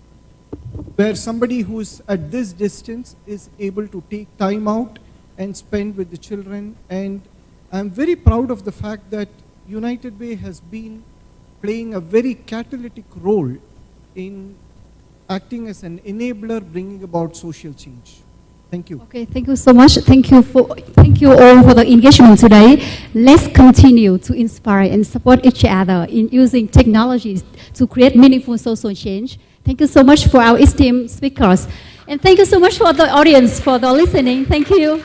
where somebody who's at this distance is able to take time out and spend with the children. And I'm very proud of the fact that United Way has been playing a very catalytic role in acting as an enabler, bringing about social change. Thank you. Okay, thank you so much. Thank you all for the engagement today. Let's continue to inspire and support each other in using technologies to create meaningful social change. Thank you so much for our esteemed speakers. And thank you so much for the audience for the listening. Thank you.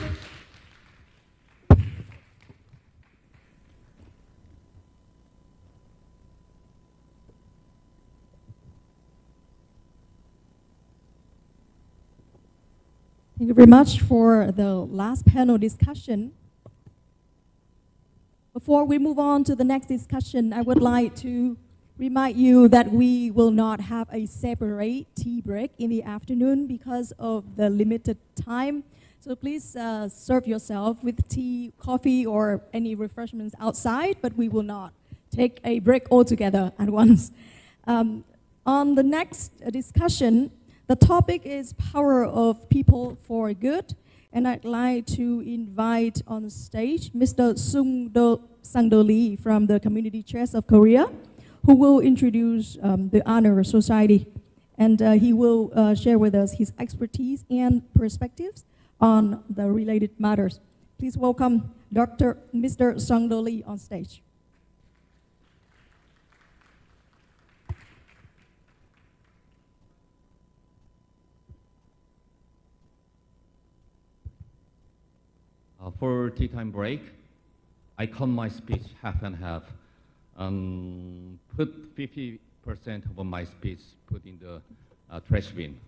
Thank you very much for the last panel discussion. Before we move on to the next discussion, I would like to remind you that we will not have a separate tea break in the afternoon because of the limited time. So please serve yourself with tea, coffee, or any refreshments outside, but we will not take a break altogether at once. On the next discussion, the topic is power of people for good. And I'd like to invite on stage Mr. Sang-do Lee from the Community Chest of Korea, who will introduce the Honor Society. And he will share with us his expertise and perspectives on the related matters. Please welcome Mr. Sang-do Lee on stage. For tea time break, I cut my speech half and half. Put 50% of my speech put in the trash bin.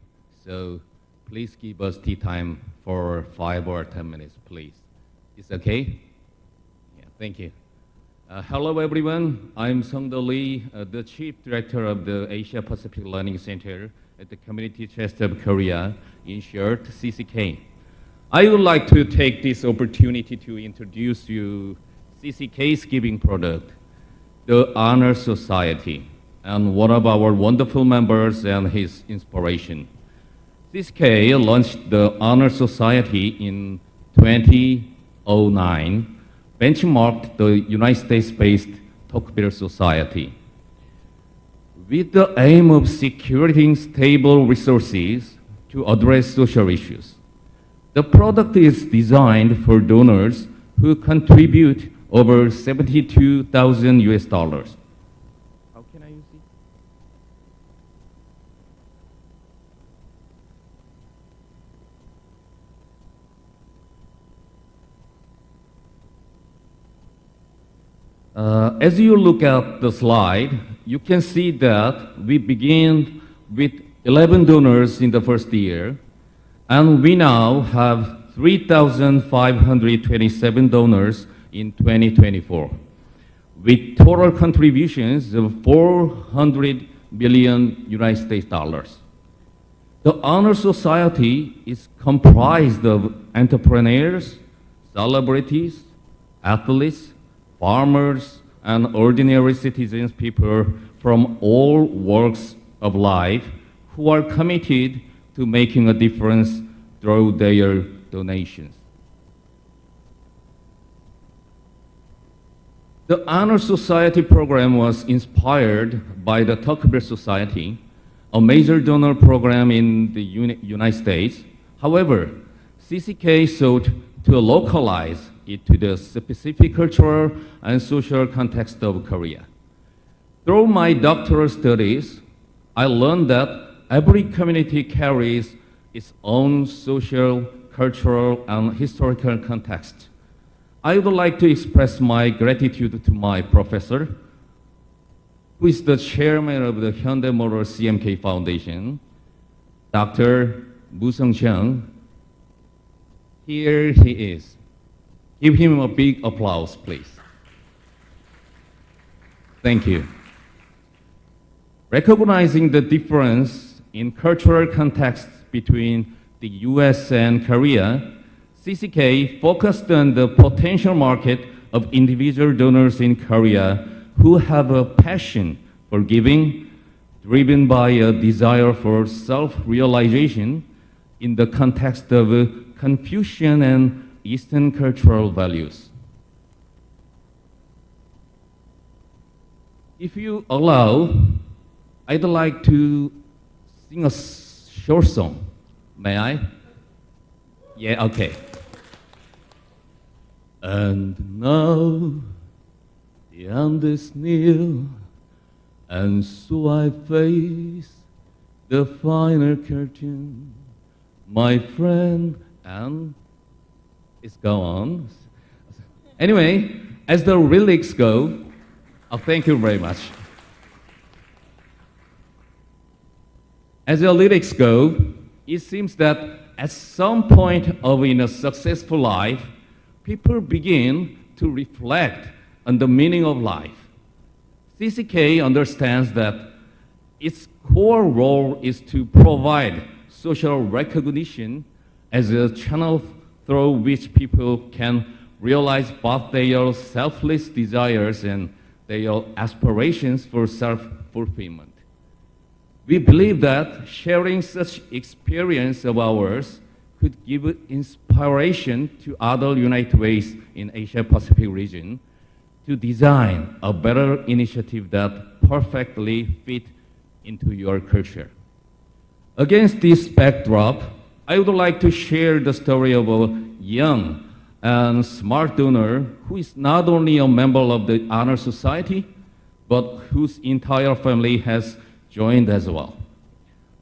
So please give us tea time for 5 or 10 minutes, please. It's okay? Yeah, thank you. Hello, everyone. I'm Sang-do Lee, the Chief Director of the Asia Pacific Learning Center at the Community Chest of Korea, in short, CCK. I would like to take this opportunity to introduce you CCK's giving product, the Honor Society, and one of our wonderful members and his inspiration. CCK launched the Honor Society in 2009, benchmarked the United States-based Tocqueville Society. With the aim of securing stable resources to address social issues. The product is designed for donors who contribute over 72,000 US dollars. How can I use it? As you look at the slide, you can see that we begin with 11 donors in the first year, and we now have 3,527 donors in 2024, with total contributions of 400 billion United States dollars. The Honor Society is comprised of entrepreneurs, celebrities, athletes, farmers, and ordinary citizens, people from all walks of life who are committed to making a difference through their donations. The Honor Society program was inspired by the Tocqueville Society, a major donor program in the United States. However, CCK sought to localize it to the specific cultural and social context of Korea. Through my doctoral studies, I learned that every community carries its own social, cultural, and historical context. I would like to express my gratitude to my professor, who is the chairman of the Hyundai Motor CMK Foundation, Dr. Moo Sung-cheong. Here he is. Give him a big applause, please. Thank you. Recognizing the difference in cultural context between the US and Korea, CCK focused on the potential market of individual donors in Korea who have a passion for giving, driven by a desire for self-realization in the context of Confucian and Eastern cultural values. If you allow, I'd like to sing a short song. May I? Yeah, okay. And now the end is near, and so I face the final curtain, my friend, and it's gone. Anyway, as the lyrics go, thank you very much. As the lyrics go, it seems that at some point in a successful life, people begin to reflect on the meaning of life. CCK understands that its core role is to provide social recognition as a channel through which people can realize both their selfless desires and their aspirations for self-fulfillment. We believe that sharing such experience of ours could give inspiration to other United Ways in Asia-Pacific region to design a better initiative that perfectly fit into your culture. Against this backdrop, I would like to share the story of a young and smart donor who is not only a member of the Honor Society, but whose entire family has joined as well.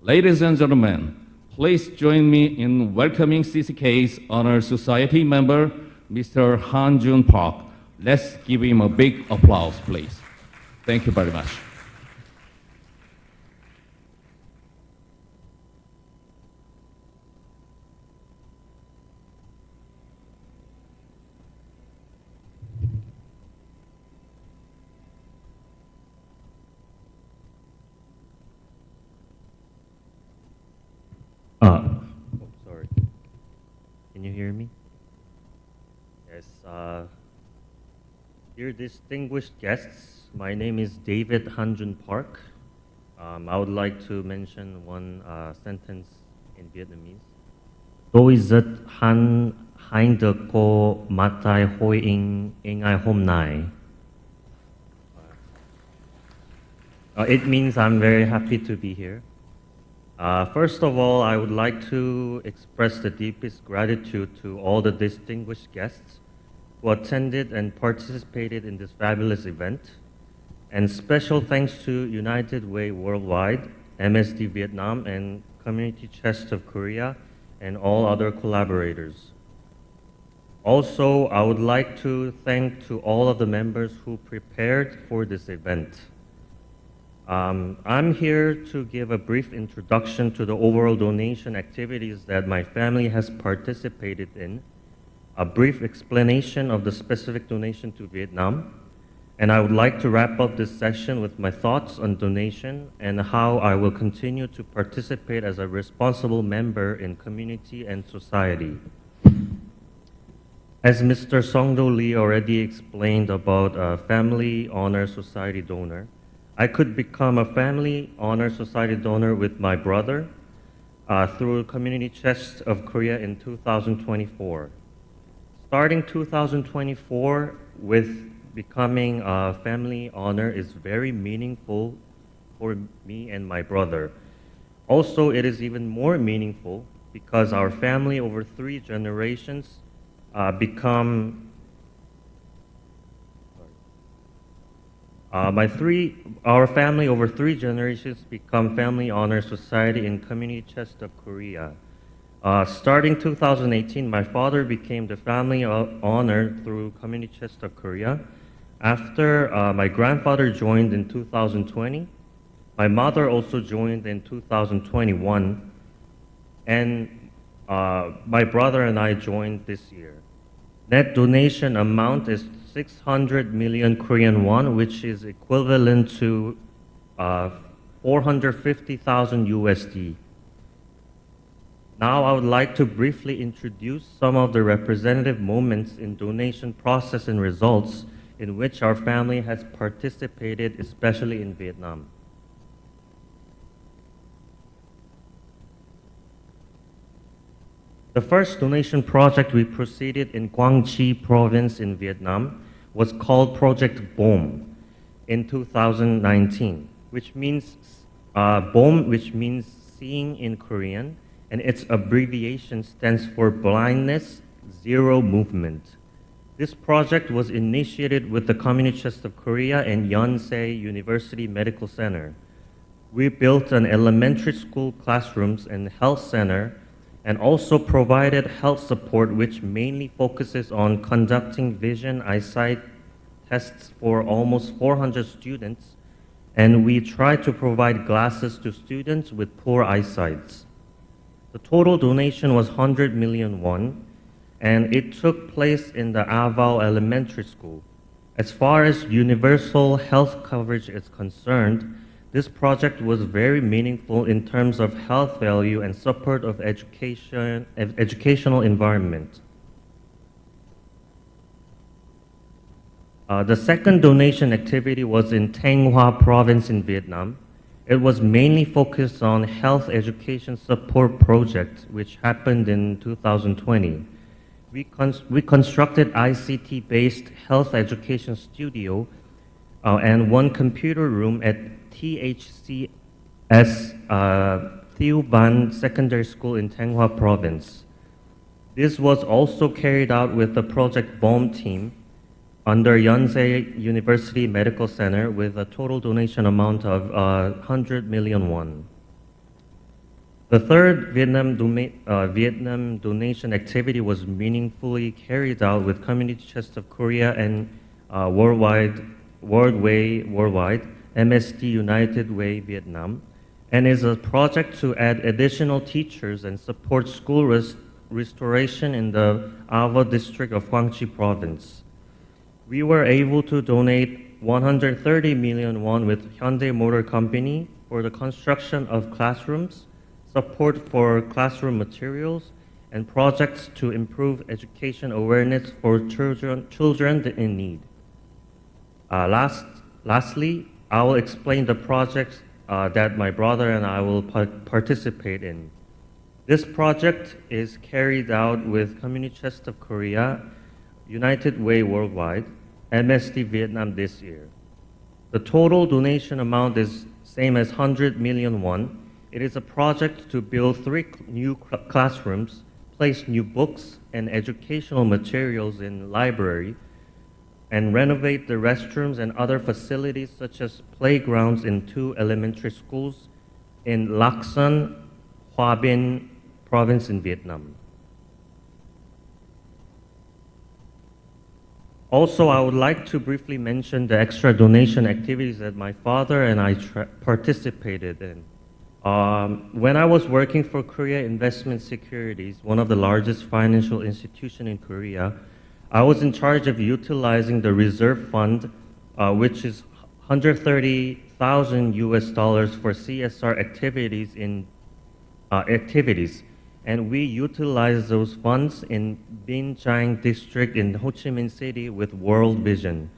Ladies and gentlemen, please join me in welcoming CCK's Honor Society member, Mr. Han Jun Park. Let's give him a big applause, please. Thank you very much. Sorry. Can you hear me? Yes. Dear distinguished guests, my name is David Hanjun Park. I would like to mention one sentence in Vietnamese. Tôi rất hạnh được cô mặt tại hội in ngày hôm nay. It means I'm very happy to be here. First of all, I would like to express the deepest gratitude to all the distinguished guests who attended and participated in this fabulous event. And special thanks to United Way Worldwide, MSD Vietnam, and Community Chest of Korea, and all other collaborators. Also, I would like to thank to all of the members who prepared for this event. I'm here to give a brief introduction to the overall donation activities that my family has participated in, a brief explanation of the specific donation to Vietnam, and I would like to wrap up this session with my thoughts on donation and how I will continue to participate as a responsible member in community and society. As Mr. Songdo Lee already explained about a Family Honor Society donor, I could become a Family Honor Society donor with my brother through Community Chest of Korea in 2024. Starting 2024 with becoming a Family Honor is very meaningful for me and my brother. Also, it is even more meaningful because our family over 3 generations our family over 3 generations become Family Honor Society in Community Chest of Korea. Starting 2018, my father became the Family Honor through Community Chest of Korea. After my grandfather joined in 2020, my mother also joined in 2021, and my brother and I joined this year. Net donation amount is 600 million Korean won, which is equivalent to 450,000 USD. Now I would like to briefly introduce some of the representative moments in donation process and results in which our family has participated, especially in Vietnam. The first donation project we proceeded in Quang Tri province in Vietnam was called Project BOM in 2019, which means BOM, which means seeing in Korean, and its abbreviation stands for Blindness Zero Movement. This project was initiated with the Community Chest of Korea and Yonsei University Medical Center. We built an elementary school classrooms and health center, and also provided health support, which mainly focuses on conducting vision eyesight tests for almost 400 students, and we try to provide glasses to students with poor eyesight. The total donation was 100 million won, and it took place in the Avao Elementary School. As far as universal health coverage is concerned, this project was very meaningful in terms of health value and support of educational environment. The second donation activity was in Thanh Hoa province in Vietnam. It was mainly focused on health education support project, which happened in 2020. We constructed ICT-based health education studio and one computer room at THCS Thieu Van Secondary School in Thanh Hoa province. This was also carried out with the Project BOM team under Yonsei University Medical Center with a total donation amount of 100 million won. The third Vietnam donation activity was meaningfully carried out with Community Chest of Korea and Worldwide MSD United Way Vietnam, and is a project to add additional teachers and support school restoration in the Ava district of Quang Tri province. We were able to donate 130 million won with Hyundai Motor Company for the construction of classrooms, support for classroom materials, and projects to improve education awareness for children in need. Lastly, I will explain the projects that my brother and I will participate in. This project is carried out with Community Chest of Korea, United Way Worldwide, MSD Vietnam this year. The total donation amount is same as 100 million won. It is a project to build 3 new classrooms, place new books and educational materials in library, and renovate the restrooms and other facilities such as playgrounds in 2 elementary schools in Lac Son, Hoa Binh province in Vietnam. Also, I would like to briefly mention the extra donation activities that my father and I participated in. When I was working for Korea Investment Securities, one of the largest financial institutions in Korea, I was in charge of utilizing the reserve fund, which is 130,000 US dollars for CSR activities and we utilized those funds in Binh Chang district in Ho Chi Minh City with World Vision.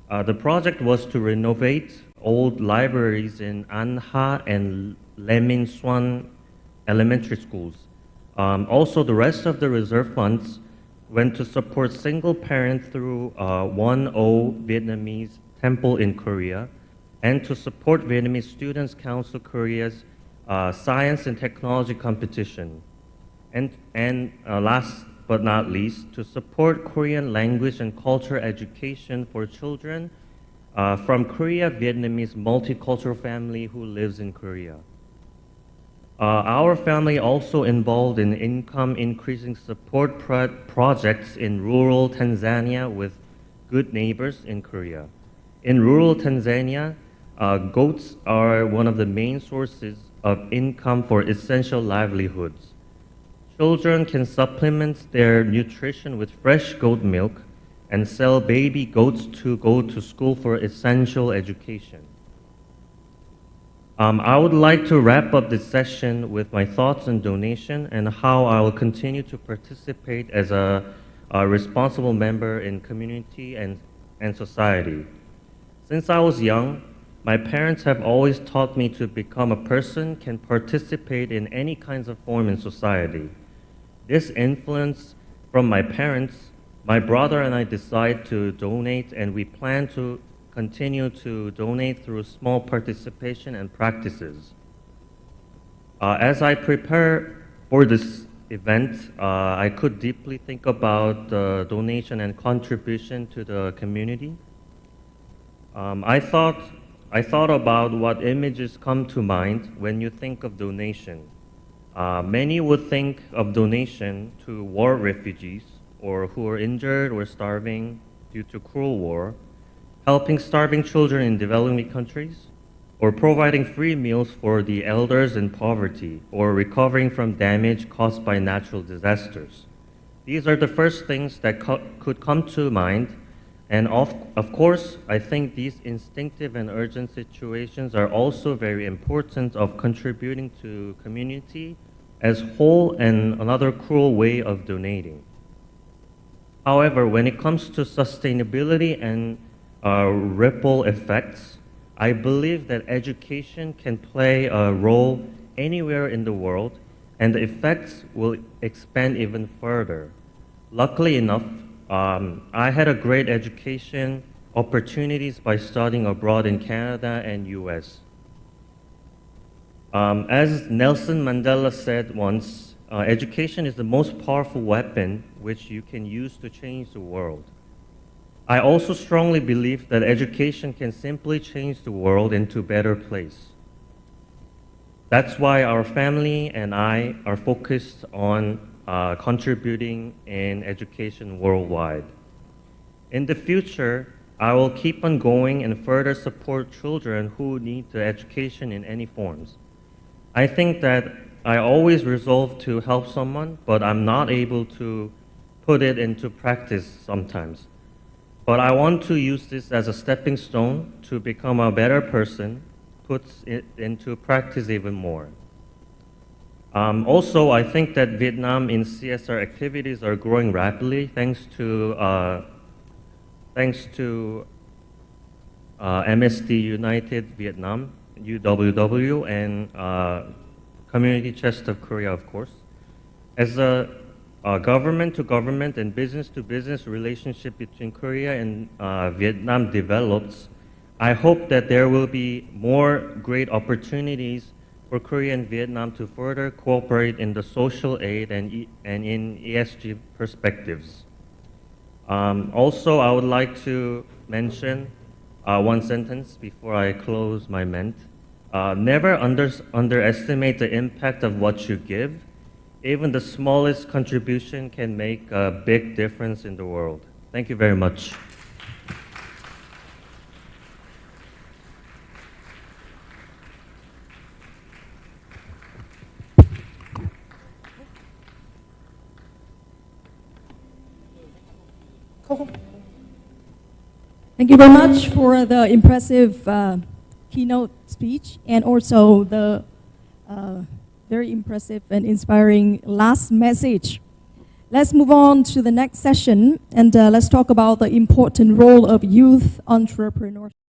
The project was to renovate old libraries in An Ha and Le Minh Xuan elementary schools. Also, the rest of the reserve funds went to support single parent through 1O Vietnamese Temple in Korea and to support Vietnamese Students Council Korea's science and technology competition. And last but not least, to support Korean language and culture education for children from Korea Vietnamese multicultural family who lives in Korea. Our family also involved in income increasing support projects in rural Tanzania with good neighbors in Korea. In rural Tanzania, goats are one of the main sources of income for essential livelihoods. Children can supplement their nutrition with fresh goat milk and sell baby goats to go to school for essential education. I would like to wrap up this session with my thoughts on donation and how I will continue to participate as a responsible member in community and society. Since I was young, my parents have always taught me to become a person can participate in any kinds of form in society. This influence from my parents, my brother and I decide to donate, and we plan to continue to donate through small participation and practices. As I prepare for this event, I could deeply think about the donation and contribution to the community. I thought about what images come to mind when you think of donation. Many would think of donation to war refugees or who are injured or starving due to cruel war, helping starving children in developing countries, or providing free meals for the elders in poverty, or recovering from damage caused by natural disasters. These are the first things that could come to mind And of course, I think these instinctive and urgent situations are also very important of contributing to community as whole and another cruel way of donating. However, when it comes to sustainability and ripple effects, I believe that education can play a role anywhere in the world, and the effects will expand even further. Luckily enough, I had a great education opportunities by studying abroad in Canada and US. As Nelson Mandela said once, education is the most powerful weapon which you can use to change the world. I also strongly believe that education can simply change the world into a better place. That's why our family and I are focused on contributing in education worldwide. In the future, I will keep on going and further support children who need the education in any forms. I think that I always resolve to help someone, but I'm not able to put it into practice sometimes. But I want to use this as a stepping stone to become a better person, puts it into practice even more. Also, I think that Vietnam in CSR activities are growing rapidly thanks to MSD United Vietnam, UWW, and Community Chest of Korea, of course. As a government-to-government and business-to-business relationship between Korea and Vietnam develops, I hope that there will be more great opportunities for Korea and Vietnam to further cooperate in the social aid and in ESG perspectives. Also, I would like to mention one sentence before I close my ment. Never underestimate the impact of what you give. Even the smallest contribution can make a big difference in the world. Thank you very much. Thank you very much for the impressive keynote speech and also the very impressive and inspiring last message. Let's move on to the next session and let's talk about the important role of youth entrepreneurship.